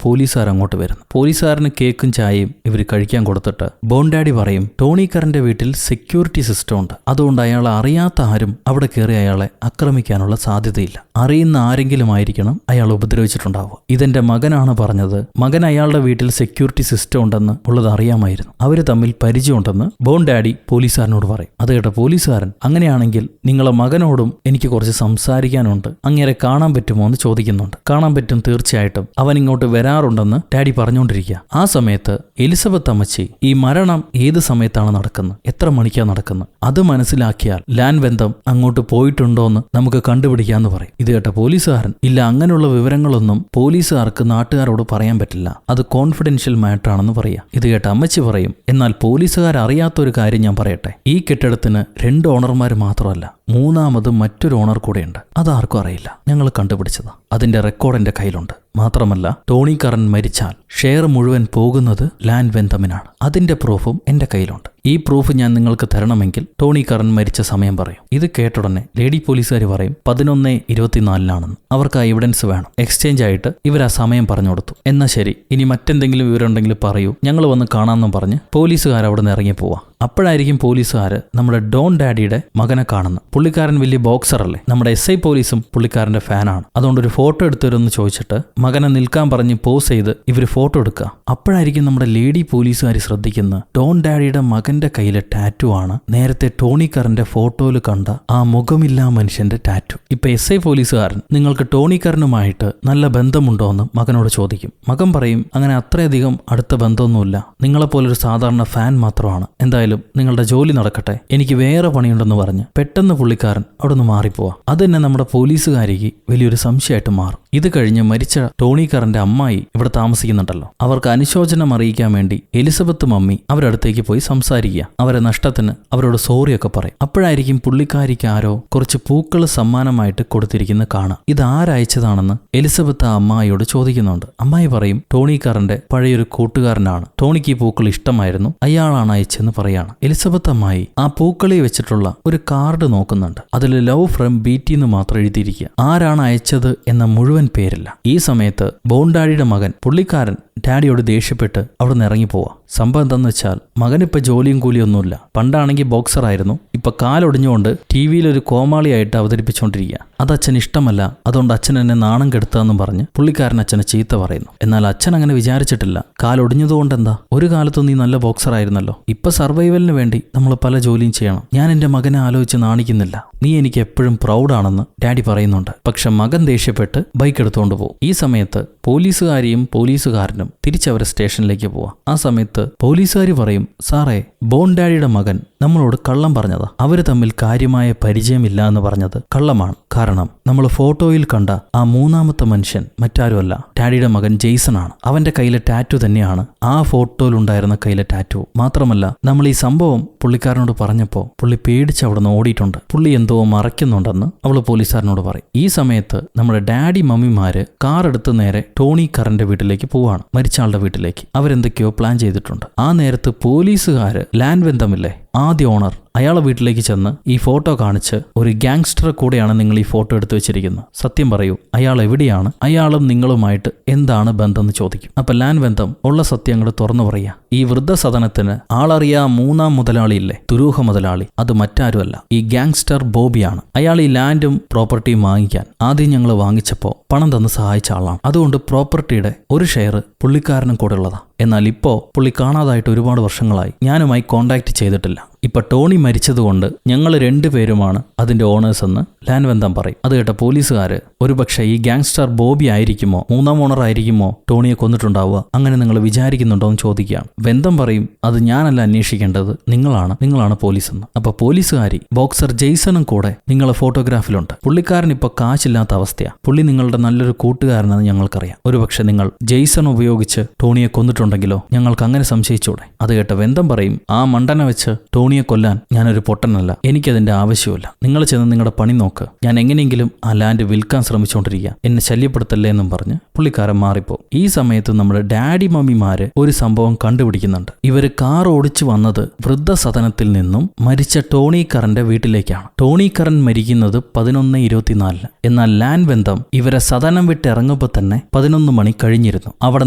പോലീസുകാർ അങ്ങോട്ട് വരുന്നത്. പോലീസുകാരന് കേക്കും ചായയും ഇവർ കഴിക്കാൻ കൊടുത്തിട്ട് ബോണ്ടാഡി പറയും, ടോണി കറിന്റെ വീട്ടിൽ സെക്യൂരിറ്റി സിസ്റ്റം ഉണ്ട്, അതുകൊണ്ട് അയാളെ അറിയാത്ത ആരും അവിടെ കയറി അയാളെ ആക്രമിക്കാനുള്ള സാധ്യതയില്ല. അറിയുന്ന ആരെങ്കിലും ആയിരിക്കണം അയാൾ ഉപദ്രവിച്ചിട്ടുണ്ടാവുക. ഇതെന്റെ മകനാണ് പറഞ്ഞത്. മകൻ അയാളുടെ വീട്ടിൽ സെക്യൂരിറ്റി സിസ്റ്റം ഉണ്ടെന്ന് ഉള്ളത് അറിയാമായിരുന്നു. അവര് തമ്മിൽ പരിചയമുണ്ടെന്ന് ബോണ്ടാഡി പോലീസുകാരനോട് പറയും. അത് കേട്ട പോലീസുകാരൻ, അങ്ങനെയാണെങ്കിൽ നിങ്ങളെ മകനോടും എനിക്ക് കുറച്ച് സംസാരിക്കാനുണ്ട്, അങ്ങേരെ കാണാൻ പറ്റുമോ എന്ന് ചോദിക്കുന്നുണ്ട്. കാണാൻ പറ്റും, തീർച്ചയായിട്ടും, അവൻ ഇങ്ങോട്ട് വരാറുണ്ടെന്ന് ഡാഡി പറഞ്ഞുകൊണ്ടിരിക്കുക. ആ സമയത്ത് എലിസബത്ത് അമ്മച്ചി ഈ മരണം ഏത് സമയത്താണ് നടക്കുന്നത്, എത്ര മണിക്കാണ് നടക്കുന്നത്, അത് മനസ്സിലാക്കിയാൽ ലാൻഡ് ബന്ധം അങ്ങോട്ട് പോയിട്ടുണ്ടോന്ന് നമുക്ക് കണ്ടുപിടിക്കാന്ന് പറയും. ഇത് കേട്ട പോലീസുകാരൻ, ഇല്ല, അങ്ങനെയുള്ള വിവരങ്ങളൊന്നും പോലീസുകാർക്ക് നാട്ടുകാരോട് പറയാൻ പറ്റില്ല, അത് കോൺഫിഡൻഷ്യൽ മാറ്റർ ആണെന്ന് പറയാം. ഇത് കേട്ട അമ്മച്ചി പറയും, എന്നാൽ പോലീസുകാർ അറിയാത്തൊരു കാര്യം ഞാൻ പറയട്ടെ. ഈ കെട്ടിടത്തിന് 2 ഓണർമാർ മാത്രമല്ല, മൂന്നാമത് മറ്റൊരു ഓണർ കൂടെയുണ്ട്. അതാർക്കും അറിയില്ല, ഞങ്ങൾ കണ്ടുപിടിച്ചതാ. അതിന്റെ റെക്കോർഡ് എന്റെ കയ്യിലുണ്ട്. മാത്രമല്ല, ടോണി കറൻ മരിച്ചാൽ ഷെയർ മുഴുവൻ പോകുന്നത് ലാൻഡ് വെന്തമിനാണ്. അതിന്റെ പ്രൂഫും എന്റെ കയ്യിലുണ്ട്. ഈ പ്രൂഫ് ഞാൻ നിങ്ങൾക്ക് തരണമെങ്കിൽ ടോണി കറൻ മരിച്ച സമയം പറയും. ഇത് കേട്ടുടനെ ലേഡി പോലീസുകാർ പറയും 11:24 അവർക്ക് ആ എവിഡൻസ് വേണം. എക്സ്ചേഞ്ച് ആയിട്ട് ഇവർ ആ സമയം പറഞ്ഞു കൊടുത്തു. എന്നാ ശരി, ഇനി മറ്റെന്തെങ്കിലും വിവരം ഉണ്ടെങ്കിൽ പറയൂ, ഞങ്ങൾ വന്ന് കാണാമെന്നും പറഞ്ഞ് പോലീസുകാർ അവിടെ നിന്ന് ഇറങ്ങി പോവാ. അപ്പോഴായിരിക്കും പോലീസുകാർ നമ്മുടെ ഡോൺ ഡാഡിയുടെ മകനെ കാണുന്നത്. പുള്ളിക്കാരൻ വലിയ ബോക്സർ അല്ലേ. നമ്മുടെ SI പോലീസും പുള്ളിക്കാരന്റെ ഫാനാണ്. അതുകൊണ്ടൊരു ഫോട്ടോ എടുത്തുവരുമെന്ന് ചോദിച്ചിട്ട് മകനെ നിൽക്കാൻ പറഞ്ഞ് പോസ് ചെയ്ത് ഇവർ ഫോട്ടോ എടുക്കുക. അപ്പോഴായിരിക്കും നമ്മുടെ ലേഡി പോലീസുകാർ ശ്രദ്ധിക്കുന്നത്, ഡോൺ ഡാഡിയുടെ മകൻ മകന്റെ കയ്യിലെ ടാറ്റു ആണ് നേരത്തെ ടോണി കറിന്റെ ഫോട്ടോയിൽ കണ്ട ആ മുഖമില്ലാ മനുഷ്യന്റെ ടാറ്റു. ഇപ്പൊ SI പോലീസുകാരൻ നിങ്ങൾക്ക് ടോണി കറിനുമായിട്ട് നല്ല ബന്ധമുണ്ടോ എന്ന് മകനോട് ചോദിക്കും. മകൻ പറയും, അങ്ങനെ അത്രയധികം അടുത്ത ബന്ധമൊന്നുമില്ല, നിങ്ങളെപ്പോലൊരു സാധാരണ ഫാൻ മാത്രമാണ്. എന്തായാലും നിങ്ങളുടെ ജോലി നടക്കട്ടെ, എനിക്ക് വേറെ പണിയുണ്ടെന്ന് പറഞ്ഞ് പെട്ടെന്ന് പുള്ളിക്കാരൻ അവിടെ നിന്ന് മാറിപ്പോവാ. അത് തന്നെ നമ്മുടെ പോലീസുകാരിക്ക് വലിയൊരു സംശയമായിട്ട് മാറും. ഇത് കഴിഞ്ഞ് മരിച്ച ടോണി കറിന്റെ അമ്മായി ഇവിടെ താമസിക്കുന്നുണ്ടല്ലോ, അവർക്ക് അനുശോചനം അറിയിക്കാൻ വേണ്ടി എലിസബത്ത് മമ്മി അവരടുത്തേക്ക് പോയി സംസാരിക്കുക. അവരെ നഷ്ടത്തിന് അവരോട് സോറിയൊക്കെ പറയും. അപ്പോഴായിരിക്കും പുള്ളിക്കാരിക്ക് ആരോ കുറച്ച് പൂക്കൾ സമ്മാനമായിട്ട് കൊടുത്തിരിക്കുന്ന കാണാം. ഇത് ആരയച്ചതാണെന്ന് എലിസബത്ത് ആ അമ്മായിയോട് ചോദിക്കുന്നുണ്ട്. അമ്മായി പറയും, ടോണി കറിന്റെ പഴയൊരു കൂട്ടുകാരനാണ്, ടോണിക്ക് ഈ പൂക്കൾ ഇഷ്ടമായിരുന്നു, അയാളാണ് അയച്ചെന്ന് പറയാണ്. എലിസബത്ത് അമ്മായി ആ പൂക്കളിൽ വെച്ചിട്ടുള്ള ഒരു കാർഡ് നോക്കുന്നുണ്ട്. അതിൽ ലവ് ഫ്രം BT എന്ന് മാത്രം എഴുതിയിരിക്കുക. ആരാണ് അയച്ചത് എന്ന മുഴുവൻ പേരില്ല. ഈ സമയത്ത് ബോണ്ടാഡിയുടെ മകൻ പുള്ളിക്കാരൻ ഡാഡിയോട് ദേഷ്യപ്പെട്ട് അവിടെ നിന്ന് ഇറങ്ങിപ്പോവാ. സംഭവം എന്താണെന്ന് വെച്ചാൽ മകനിപ്പോൾ ജോലിയും കൂലിയൊന്നുമില്ല. പണ്ടാണെങ്കിൽ ബോക്സറായിരുന്നു, ഇപ്പൊ കാലൊടിഞ്ഞുകൊണ്ട് TV-യിൽ ഒരു കോമാളിയായിട്ട് അവതരിപ്പിച്ചുകൊണ്ടിരിക്കുക. അത് അച്ഛൻ ഇഷ്ടമല്ല, അതുകൊണ്ട് അച്ഛൻ എന്നെ നാണം കെടുത്താന്നും പറഞ്ഞ് പുള്ളിക്കാരൻ അച്ഛനെ ചീത്ത പറയുന്നു. എന്നാൽ അച്ഛൻ അങ്ങനെ വിചാരിച്ചിട്ടില്ല. കാലൊടിഞ്ഞതുകൊണ്ട് എന്താ, ഒരു കാലത്ത് നീ നല്ല ബോക്സറായിരുന്നല്ലോ, ഇപ്പൊ സർവൈവലിന് വേണ്ടി നമ്മൾ പല ജോലിയും ചെയ്യണം. ഞാൻ എന്റെ മകനെ ആലോചിച്ച് നാണിക്കുന്നില്ല, നീ എനിക്ക് എപ്പോഴും പ്രൗഡാണെന്ന് ഡാഡി പറയുന്നുണ്ട്. പക്ഷെ മകൻ ദേഷ്യപ്പെട്ട് ബൈക്ക് എടുത്തുകൊണ്ട് പോകും. ഈ സമയത്ത് പോലീസുകാരിയും പോലീസുകാരനും തിരിച്ചവരെ സ്റ്റേഷനിലേക്ക് പോവാം. ആ സമയത്ത് പോലീസുകാരി പറയും, സാറേ, ബോണ്ടാഡിയുടെ മകൻ നമ്മളോട് കള്ളം പറഞ്ഞതാ. അവര് തമ്മിൽ കാര്യമായ പരിചയമില്ല എന്ന് പറഞ്ഞത് കള്ളമാണ്. കാരണം നമ്മൾ ഫോട്ടോയിൽ കണ്ട ആ മൂന്നാമത്തെ മനുഷ്യൻ മറ്റാരുമല്ല, ഡാഡിയുടെ മകൻ ജെയ്സൺ ആണ്. അവന്റെ കയ്യിലെ ടാറ്റു തന്നെയാണ് ആ ഫോട്ടോയിലുണ്ടായിരുന്ന കയ്യിലെ ടാറ്റു. മാത്രമല്ല, നമ്മൾ ഈ സംഭവം പുള്ളിക്കാരനോട് പറഞ്ഞപ്പോൾ പുള്ളി പേടിച്ച് അവിടെ നിന്ന് ഓടിയിട്ടുണ്ട്. പുള്ളി എന്തോ മറയ്ക്കുന്നുണ്ടെന്ന് അവള് പോലീസുകാരനോട് പറയും. ഈ സമയത്ത് നമ്മുടെ ഡാഡി മമ്മിമാര് കാർ എടുത്ത് നേരെ ടോണി കറിന്റെ വീട്ടിലേക്ക് പോവാണ്, മരിച്ച ആളുടെ വീട്ടിലേക്ക്. അവരെന്തൊക്കെയോ പ്ലാൻ ചെയ്തിട്ടുണ്ട്. ആ നേരത്ത് പോലീസുകാര് ലാൻഡ് ബന്ധമില്ലേ, ആദ്യ ഓണർ, അയാളെ വീട്ടിലേക്ക് ചെന്ന് ഈ ഫോട്ടോ കാണിച്ച്, ഒരു ഗ്യാങ്സ്റ്ററെ കൂടെയാണ് നിങ്ങൾ ഈ ഫോട്ടോ എടുത്തു വെച്ചിരിക്കുന്നത്, സത്യം പറയൂ, അയാൾ എവിടെയാണ്, അയാളും നിങ്ങളുമായിട്ട് എന്താണ് ബന്ധം എന്ന് ചോദിക്കും. അപ്പൊ ലാൻഡ് ബന്ധം ഉള്ള സത്യം അങ്ങോട്ട് തുറന്നു പറയാ. ഈ വൃദ്ധസദനത്തിന് ആളറിയാ മൂന്നാം മുതലാളിയില്ലേ, ദുരൂഹ മുതലാളി, അത് മറ്റാരുമല്ല, ഈ ഗ്യാങ്സ്റ്റർ ബോബിയാണ്. അയാൾ ഈ ലാൻഡും പ്രോപ്പർട്ടിയും വാങ്ങിക്കാൻ ആദ്യം ഞങ്ങൾ വാങ്ങിച്ചപ്പോൾ പണം തന്ന് സഹായിച്ച ആളാണ്. അതുകൊണ്ട് പ്രോപ്പർട്ടിയുടെ ഒരു ഷെയർ പുള്ളിക്കാരനും കൂടെ ഉള്ളതാ. എന്നാൽ ഇപ്പോ പുള്ളി കാണാതായിട്ട് ഒരുപാട് വർഷങ്ങളായി, ഞാനുമായി കോണ്ടാക്ട് ചെയ്തിട്ടില്ല. ഇപ്പൊ ടോണി മരിച്ചതുകൊണ്ട് ഞങ്ങൾ രണ്ടുപേരുമാണ് അതിന്റെ ഓണേഴ്സ് എന്ന് ലാൻഡ് ബന്ധം പറയും. അത് കേട്ട പോലീസുകാര്, ഒരുപക്ഷെ ഈ ഗ്യാങ്സ്റ്റർ ബോബി ആയിരിക്കുമോ, മൂന്നാം ഓണർ ആയിരിക്കുമോ ടോണിയെ കൊന്നിട്ടുണ്ടാവുക, അങ്ങനെ നിങ്ങൾ വിചാരിക്കുന്നുണ്ടോ എന്ന് ചോദിക്കുകയാണ്. ബന്ധം പറയും, അത് ഞാനല്ല അന്വേഷിക്കേണ്ടത്, നിങ്ങളാണ് പോലീസ് എന്ന്. അപ്പൊ പോലീസുകാരി, ബോക്സർ ജെയ്സണും കൂടെ നിങ്ങളെ ഫോട്ടോഗ്രാഫിലുണ്ട്. പുള്ളിക്കാരൻ ഇപ്പൊ കാശില്ലാത്ത അവസ്ഥയാണ്. പുള്ളി നിങ്ങളുടെ നല്ലൊരു കൂട്ടുകാരനെന്ന് ഞങ്ങൾക്കറിയാം. ഒരുപക്ഷെ നിങ്ങൾ ജെയ്സൺ ഉപയോഗിച്ച് ടോണിയെ കൊന്നിട്ടുണ്ടെങ്കിലോ, ഞങ്ങൾക്ക് അങ്ങനെ സംശയിച്ചൂടെ. അത് കേട്ട ബന്ധം പറയും, ആ മണ്ടനെ വെച്ച് ടോണിയെ കൊല്ലാൻ ഞാനൊരു പൊട്ടനല്ല, എനിക്കതിന്റെ ആവശ്യമില്ല. നിങ്ങൾ ചെന്ന് നിങ്ങളുടെ പണി നോക്ക്, ഞാൻ എങ്ങനെയെങ്കിലും ആ ലാൻഡ് വിൽക്കാൻ ശ്രമിച്ചുകൊണ്ടിരിക്കുക, എന്നെ ശല്യപ്പെടുത്തല്ലേ എന്നും പറഞ്ഞ് പുള്ളിക്കാരൻ മാറിപ്പോ. ഈ സമയത്ത് നമ്മുടെ ഡാഡി മമ്മിമാര് ഒരു സംഭവം കണ്ടുപിടിക്കുന്നുണ്ട്. ഇവര് കാർ ഓടിച്ചു വന്നത് വൃദ്ധസദനത്തിൽ നിന്നും മരിച്ച ടോണി കറിന്റെ വീട്ടിലേക്കാണ്. ടോണി കറൻ മരിക്കുന്നത് 11:24. എന്നാൽ ലാൻഡ് ബന്ധം ഇവരെ സദനം വിട്ട് ഇറങ്ങുമ്പോൾ തന്നെ 11 മണി കഴിഞ്ഞിരുന്നു. അവിടെ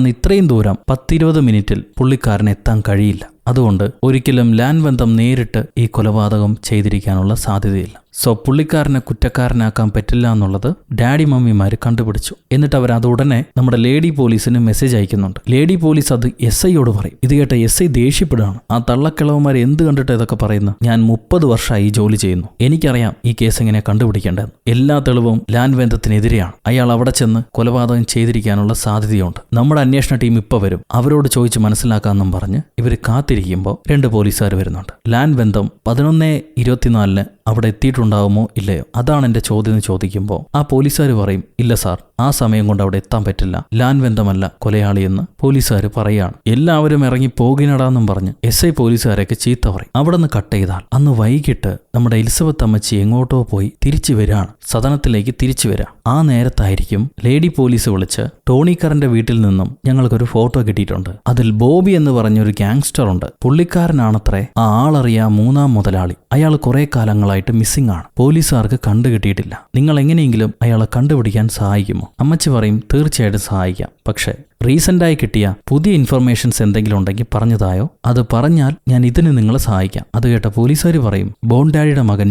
നിന്ന് ഇത്രയും ദൂരം 10-20 മിനിറ്റിൽ പുള്ളിക്കാരന് എത്താൻ കഴിയില്ല. അതുകൊണ്ട് ഒരിക്കലും ലാൻഡ് ബന്ധം നേരിട്ട് ഈ കൊലപാതകം ചെയ്തിരിക്കാനുള്ള സാധ്യതയില്ല. സോ പുള്ളിക്കാരനെ കുറ്റക്കാരനാക്കാൻ പറ്റില്ല എന്നുള്ളത് ഡാഡി മമ്മിമാര് കണ്ടുപിടിച്ചു. എന്നിട്ട് അവർ അത് ഉടനെ നമ്മുടെ ലേഡി പോലീസിന് മെസ്സേജ് അയക്കുന്നുണ്ട്. ലേഡി പോലീസ് അത് SIയോട് പറയും. ഇത് കേട്ട SI ദേഷ്യപ്പെടുകയാണ്. ആ തള്ളക്കിളവന്മാർ എന്ത് കണ്ടിട്ട് ഇതൊക്കെ പറയുന്നു? ഞാൻ 30 വർഷമായി ഈ ജോലി ചെയ്യുന്നു, എനിക്കറിയാം ഈ കേസ് എങ്ങനെ കണ്ടുപിടിക്കേണ്ടത്. എല്ലാ തെളിവും ലാൻഡ് ബന്ധത്തിനെതിരെയാണ്. അയാൾ അവിടെ ചെന്ന് കൊലപാതകം ചെയ്തിരിക്കാനുള്ള സാധ്യതയുണ്ട്. നമ്മുടെ അന്വേഷണ ടീം ഇപ്പൊ വരും, അവരോട് ചോദിച്ച് മനസ്സിലാക്കാമെന്നും പറഞ്ഞ് ഇവർ കാത്തിരിക്കുമ്പോൾ 2 പോലീസുകാർ വരുന്നുണ്ട്. ലാൻഡ് ബന്ധം 11:24 അവിടെ എത്തിയിട്ടുണ്ടാവുമോ ഇല്ലയോ, അതാണ് എൻ്റെ ചോദ്യം എന്ന് ചോദിക്കുമ്പോൾ ആ പോലീസുകാർ പറയും, ഇല്ല സാർ, ആ സമയം കൊണ്ട് അവിടെ എത്താൻ പറ്റില്ല, ലാൻഡ് ബന്ധമല്ല കൊലയാളിയെന്ന് പോലീസുകാർ പറയുകയാണ്. എല്ലാവരും ഇറങ്ങി പോകിനടാന്നും പറഞ്ഞ് SI പോലീസുകാരൊക്കെ ചീത്ത പറയും. അവിടെ നിന്ന് കട്ട് ചെയ്താൽ അന്ന് വൈകിട്ട് നമ്മുടെ എലിസബത്ത് അമ്മച്ചി എങ്ങോട്ടോ പോയി തിരിച്ചു വരികയാണ്, സദനത്തിലേക്ക് തിരിച്ചു വരാം. ആ നേരത്തായിരിക്കും ലേഡി പോലീസ് വിളിച്ച്, ടോണി കറിന്റെ വീട്ടിൽ നിന്നും ഞങ്ങൾക്കൊരു ഫോട്ടോ കിട്ടിയിട്ടുണ്ട്, അതിൽ ബോബി എന്ന് പറഞ്ഞൊരു ഗ്യാങ്സ്റ്റർ ഉണ്ട്, പുള്ളിക്കാരനാണത്രേ ആ ആളറിയാ മൂന്നാം മുതലാളി, അയാൾ കുറെ കാലങ്ങളായിട്ട് മിസ്സിംഗ് ആണ്, പോലീസുകാർക്ക് കണ്ടുകിട്ടിയിട്ടില്ല, നിങ്ങൾ എങ്ങനെയെങ്കിലും അയാളെ കണ്ടുപിടിക്കാൻ സഹായിക്കുമോ? അമ്മച്ചി പറയും, തീർച്ചയായിട്ടും സഹായിക്കാം, പക്ഷേ റീസെൻ്റായി കിട്ടിയ പുതിയ ഇൻഫർമേഷൻസ് എന്തെങ്കിലും ഉണ്ടെങ്കിൽ പറഞ്ഞതായോ അത് പറഞ്ഞാൽ ഞാൻ ഇതിന് നിങ്ങളെ സഹായിക്കാം. അത് കേട്ട പോലീസുകാർ പറയും ബോൺ ഡാഡിയുടെ മകൻ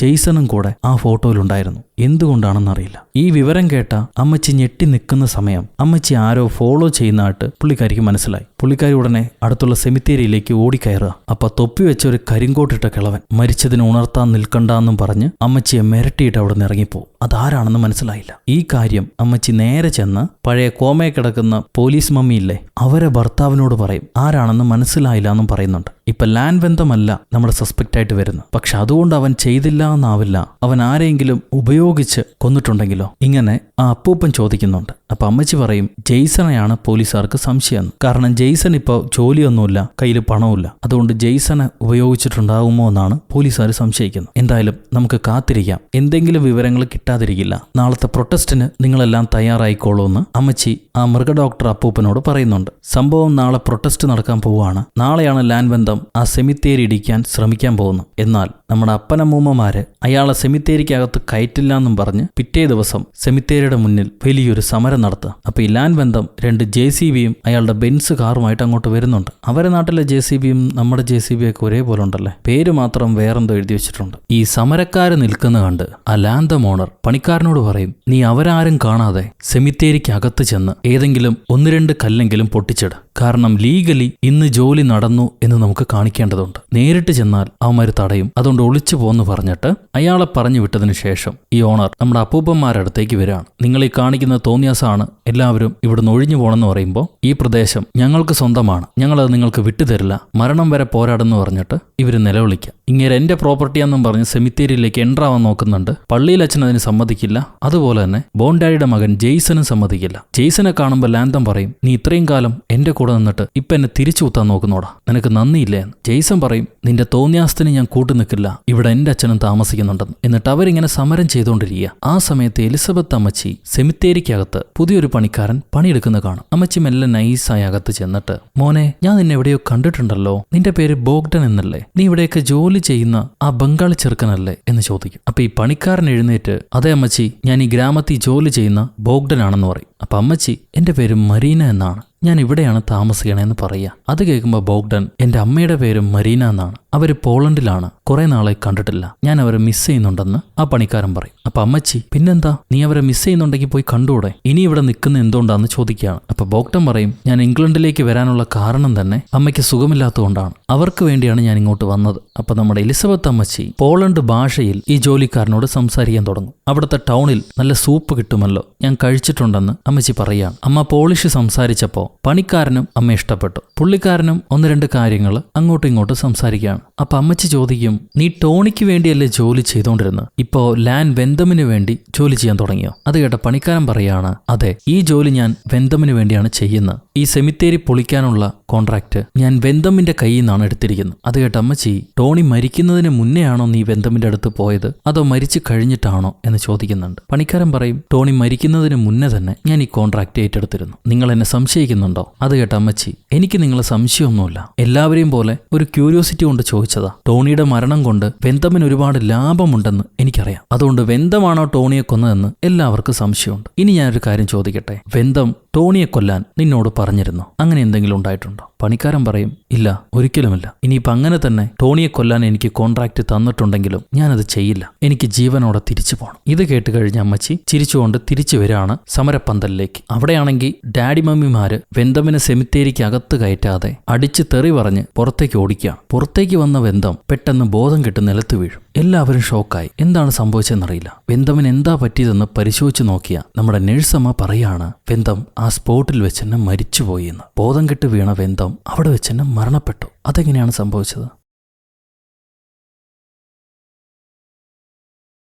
ജെയ്സണും കൂടെ ആ ഫോട്ടോയിലുണ്ടായിരുന്നു. എന്തുകൊണ്ടാണെന്നറിയില്ല. ഈ വിവരം കേട്ട അമ്മച്ചി ഞെട്ടി നിൽക്കുന്ന സമയം അമ്മച്ചി ആരോ ഫോളോ ചെയ്യുന്നതായിട്ട് പുള്ളിക്കാരിക്ക് മനസ്സിലായി. പുള്ളിക്കാരി ഉടനെ അടുത്തുള്ള സെമിത്തേരിയിലേക്ക് ഓടിക്കയറുക. അപ്പൊ തൊപ്പി വെച്ച ഒരു കരിങ്കോട്ടിട്ട കിളവൻ മരിച്ചതിന് ഉണർത്താൻ നിൽക്കണ്ടെന്നും പറഞ്ഞ് അമ്മച്ചിയെ മിരട്ടിയിട്ട് അവിടെ നിന്ന് ഇറങ്ങിപ്പോവും. അതാരാണെന്ന് മനസ്സിലായില്ല. ഈ കാര്യം അമ്മച്ചി നേരെ ചെന്ന് പഴയ കോമയെ കിടക്കുന്ന പോലീസ് മമ്മിയില്ലേ അവരെ ഭർത്താവിനോട് പറയും. ആരാണെന്ന് മനസ്സിലായില്ല എന്നും പറയുന്നുണ്ട്. ഇപ്പൊ ലാൻ ബന്ധമല്ല നമ്മുടെ സസ്പെക്റ്റ് ആയിട്ട് വരുന്നത്. പക്ഷെ അതുകൊണ്ട് അവൻ ചെയ്തില്ല എന്നാവില്ല. അവൻ ആരെങ്കിലും ഉപയോഗിച്ച് കൊന്നിട്ടുണ്ടെങ്കിലോ? ഇങ്ങനെ ആ അപ്പൂപ്പൻ ചോദിക്കുന്നുണ്ട്. അപ്പൊ അമ്മച്ചി പറയും ജെയ്സണെയാണ് പോലീസുകാർക്ക് സംശയം. കാരണം ജെയ്സൺ ഇപ്പോൾ ജോലിയൊന്നുമില്ല, കയ്യിൽ പണമില്ല. അതുകൊണ്ട് ജെയ്സനെ ഉപയോഗിച്ചിട്ടുണ്ടാകുമോ എന്നാണ് പോലീസുകാർ സംശയിക്കുന്നത്. എന്തായാലും നമുക്ക് കാത്തിരിക്കാം. എന്തെങ്കിലും വിവരങ്ങൾ കിട്ടാതിരിക്കില്ല. നാളത്തെ പ്രൊട്ടസ്റ്റിന് നിങ്ങളെല്ലാം തയ്യാറായിക്കോളൂ എന്ന് അമ്മച്ചി ആ മൃഗഡോക്ടർ അപ്പൂപ്പനോട് പറയുന്നുണ്ട്. സംഭവം നാളെ പ്രൊട്ടസ്റ്റ് നടക്കാൻ പോവുകയാണ്. നാളെയാണ് ലാൻ ബന്ധം ആ സെമിത്തേരി ഇടിക്കാൻ ശ്രമിക്കാൻ പോകുന്നു. എന്നാൽ നമ്മുടെ അപ്പനമ്മൂമ്മമാര് അയാളെ സെമിത്തേരിക്കകത്ത് കയറ്റില്ല എന്നും പറഞ്ഞ് പിറ്റേ ദിവസം സെമിത്തേരിയുടെ മുന്നിൽ വലിയൊരു സമരം നടത്തുക. അപ്പൊ ഈ ലാൻ ബന്ധം 2 JCBയും അയാളുടെ ബെൻസ് കാറുമായിട്ട് അങ്ങോട്ട് വരുന്നുണ്ട്. അവരെ നാട്ടിലെ JCBയും നമ്മുടെ JCB ഒക്കെ ഒരേപോലെ ഉണ്ടല്ലേ, പേര് മാത്രം വേറെന്തോ എഴുതി വെച്ചിട്ടുണ്ട്. ഈ സമരക്കാര് നിൽക്കുന്ന കണ്ട് ആ ലാൻഡം ഓണർ പണിക്കാരനോട് പറയും, നീ അവരാരും കാണാതെ സെമിത്തേരിക്കകത്ത് ചെന്ന് ഏതെങ്കിലും 1-2 കല്ലെങ്കിലും പൊട്ടിച്ചിട്. കാരണം ലീഗലി ഇന്ന് ജോലി നടന്നു എന്ന് നമുക്ക് കാണിക്കേണ്ടതുണ്ട്. നേരിട്ട് ചെന്നാൽ അവന്മാര് തടയും. അതുകൊണ്ട് ഒളിച്ചു പോന്ന് പറഞ്ഞിട്ട് അയാളെ പറഞ്ഞു വിട്ടതിന് ശേഷം ഈ ഓണർ നമ്മുടെ അപ്പൂപ്പന്മാരുടെ അടുത്തേക്ക് വരികയാണ്. നിങ്ങൾ ഈ കാണിക്കുന്ന തോന്നിയാസാണ്, എല്ലാവരും ഇവിടുന്ന് ഒഴിഞ്ഞു പോകണമെന്ന് പറയുമ്പോൾ ഈ പ്രദേശം ഞങ്ങൾക്ക് സ്വന്തമാണ്, ഞങ്ങളത് നിങ്ങൾക്ക് വിട്ടുതരില്ല, മരണം വരെ പോരാടെന്ന് പറഞ്ഞിട്ട് ഇവര് നിലവിളിക്കാം. ഇങ്ങനെ എന്റെ പ്രോപ്പർട്ടിയാണെന്നും പറഞ്ഞ് സെമിത്തേരിയിലേക്ക് എൻട്രാവാൻ നോക്കുന്നുണ്ട്. പള്ളിയിൽ അച്ഛൻ അതിന് സമ്മതിക്കില്ല. അതുപോലെ തന്നെ ബോൺ ഡാഡിയുടെ മകൻ ജെയ്സനും സമ്മതിക്കില്ല. ജെയ്സനെ കാണുമ്പോൾ ലാൻഡം പറയും, നീ ഇത്രയും കാലം എന്റെ കൂടെ നിന്നിട്ട് ഇപ്പൊ എന്നെ തിരിച്ചു കുത്താൻ നോക്കുന്നോടാ, നിനക്ക് നന്ദിയില്ലേ എന്ന്. ജെയ്സൺ പറയും, നിന്റെ തോന്നിയാസത്തിന് ഞാൻ കൂട്ടു നിൽക്കില്ല, ഇവിടെ എന്റെ അച്ഛനും താമസിക്കുന്നുണ്ടെന്ന്. എന്നിട്ട് അവരിങ്ങനെ സമരം ചെയ്തുകൊണ്ടിരിക്കുക. ആ സമയത്ത് എലിസബത്ത് അമ്മച്ചി സെമിത്തേരിക്കകത്ത് പുതിയൊരു പണിക്കാരൻ പണിയെടുക്കുന്ന കാണും. അമ്മച്ചി മെല്ലെ നൈസായി അകത്ത് ചെന്നിട്ട്, മോനെ, ഞാൻ നിന്നെ എവിടെയോ കണ്ടിട്ടുണ്ടല്ലോ, നിന്റെ പേര് ബോഗ്ഡൻ എന്നല്ലേ, നീ ഇവിടെയൊക്കെ ജോലി ചെയ്യുന്ന ആ ബംഗാളി ചെറുക്കനല്ലേ എന്ന് ചോദിക്കും. അപ്പൊ ഈ പണിക്കാരൻ എഴുന്നേറ്റ്, അതെ അമ്മച്ചി, ഞാൻ ഈ ഗ്രാമത്തിൽ ജോലി ചെയ്യുന്ന ബോഗ്ഡൻ ആണെന്ന് പറയും. അപ്പൊ അമ്മച്ചി, എന്റെ പേര് മരീന എന്നാണ്, ഞാൻ ഇവിടെയാണ് താമസിക്കണേന്ന് പറയുക. അത് കേൾക്കുമ്പോൾ ബോഗ്ഡൻ, എന്റെ അമ്മയുടെ പേര് മരീന എന്നാണ്, അവര് പോളണ്ടിലാണ്, കുറെ നാളെ കണ്ടിട്ടില്ല, ഞാൻ അവരെ മിസ് ചെയ്യുന്നുണ്ടെന്ന് ആ പണിക്കാരൻ പറയും. അപ്പൊ അമ്മച്ചി, പിന്നെന്താ, നീ അവരെ മിസ് ചെയ്യുന്നുണ്ടെങ്കിൽ പോയി കണ്ടുകൂടെ, ഇനി ഇവിടെ നിൽക്കുന്ന എന്തുകൊണ്ടാന്ന് ചോദിക്കുകയാണ്. അപ്പൊ ബോഗ്ഡൻ പറയും, ഞാൻ ഇംഗ്ലണ്ടിലേക്ക് വരാനുള്ള കാരണം തന്നെ അമ്മയ്ക്ക് സുഖമില്ലാത്തതുകൊണ്ടാണ്, അവർക്ക് വേണ്ടിയാണ് ഞാൻ ഇങ്ങോട്ട് വന്നത്. അപ്പൊ നമ്മുടെ എലിസബത്ത് അമ്മച്ചി പോളണ്ട് ഭാഷയിൽ ഈ ജോലിക്കാരനോട് സംസാരിക്കാൻ തുടങ്ങും. അവിടുത്തെ ടൗണിൽ നല്ല സൂപ്പ് കിട്ടുമല്ലോ, ഞാൻ കഴിച്ചിട്ടുണ്ടെന്ന് അമ്മച്ചി പറയുകയാണ്. അമ്മ പോളിഷ് സംസാരിച്ചപ്പോ പണിക്കാരനും അമ്മ ഇഷ്ടപ്പെട്ടു. പുള്ളിക്കാരനും 1-2 കാര്യങ്ങൾ അങ്ങോട്ടും ഇങ്ങോട്ടും സംസാരിക്കുകയാണ്. അപ്പൊ അമ്മച്ചി ചോദിക്കും, നീ ടോണിക്ക് വേണ്ടിയല്ലേ ജോലി ചെയ്തോണ്ടിരുന്നത്, ഇപ്പോ ലാൻ വെന്തമിന് വേണ്ടി ജോലി ചെയ്യാൻ തുടങ്ങിയോ? അത് കേട്ട പണിക്കാരൻ പറയാണ്, അതെ, ഈ ജോലി ഞാൻ വെന്തമിന് വേണ്ടിയാണ് ചെയ്യുന്നത്. ഈ സെമിത്തേരി പൊളിക്കാനുള്ള കോൺട്രാക്ട് ഞാൻ വെന്തമിന്റെ കയ്യിൽ നിന്നാണ് എടുത്തിരിക്കുന്നത്. അത് കേട്ട അമ്മച്ചി, ടോണി മരിക്കുന്നതിന് മുന്നേ ആണോ നീ വെന്തമിന്റെ അടുത്ത് പോയത്, അതോ മരിച്ചു കഴിഞ്ഞിട്ടാണോ എന്ന് ചോദിക്കുന്നുണ്ട്. പണിക്കാരൻ പറയും, ടോണി മരിക്കുന്നതിന് മുന്നേ തന്നെ ഞാൻ ഈ കോൺട്രാക്ട് ഏറ്റെടുത്തിരുന്നു. നിങ്ങൾ എന്നെ സംശയിക്കുന്നുണ്ടോ? അത് കേട്ട അമ്മച്ചി, എനിക്ക് നിങ്ങളെ സംശയമൊന്നുമില്ല, എല്ലാവരെയും പോലെ ഒരു ക്യൂരിയോസിറ്റി കൊണ്ട് ചോദിച്ചതാ. ടോണിയുടെ മരണം കൊണ്ട് വെന്തമിന് ഒരുപാട് ലാഭമുണ്ടെന്ന് എനിക്കറിയാം. അതുകൊണ്ട് വെന്തമാണോ ടോണിയെ കൊന്നതെന്ന് എല്ലാവർക്കും സംശയമുണ്ട്. ഇനി ഞാനൊരു കാര്യം ചോദിക്കട്ടെ, വെന്തം ടോണിയെ കൊല്ലാൻ നിന്നോട് പറഞ്ഞിരുന്നോ? അങ്ങനെ എന്തെങ്കിലും ഉണ്ടായിട്ടുണ്ടോ? പണിക്കാരൻ പറയും, ഇല്ല, ഒരിക്കലുമില്ല. ഇനിയിപ്പോൾ അങ്ങനെ തന്നെ ടോണിയെ കൊല്ലാൻ എനിക്ക് കോൺട്രാക്ട് തന്നിട്ടുണ്ടെങ്കിലും ഞാനത് ചെയ്യില്ല, എനിക്ക് ജീവനോടെ തിരിച്ചു പോകണം. ഇത് കേട്ട് കഴിഞ്ഞ അമ്മച്ചി ചിരിച്ചുകൊണ്ട് തിരിച്ചു വരികയാണ് സമരപ്പന്തലിലേക്ക്. അവിടെയാണെങ്കിൽ ഡാഡി മമ്മിമാര് വെന്തമിനെ സെമിത്തേരിക്ക് അകത്ത് കയറ്റാതെ അടിച്ച് തെറി പറഞ്ഞ് പുറത്തേക്ക് ഓടിക്കുകയാണ്. പുറത്തേക്ക് വന്ന വെന്തം പെട്ടെന്ന് ബോധം കെട്ട് നിലത്ത് വീഴും. എല്ലാവരും ഷോക്കായി. എന്താണ് സംഭവിച്ചെന്നറിയില്ല. വെന്തമിന് എന്താ പറ്റിയതെന്ന് പരിശോധിച്ച് നോക്കിയ നമ്മുടെ നഴ്സമ്മ പറയാണ്, വെന്തം ആ സ്പോട്ടിൽ വെച്ച് തന്നെ മരിച്ചുപോയി എന്ന്. ബോധം കെട്ട് വീണ വെന്തം അവിടെ വെച്ച് തന്നെ മരണപ്പെട്ടു. അതെങ്ങനെയാണ് സംഭവിച്ചത്?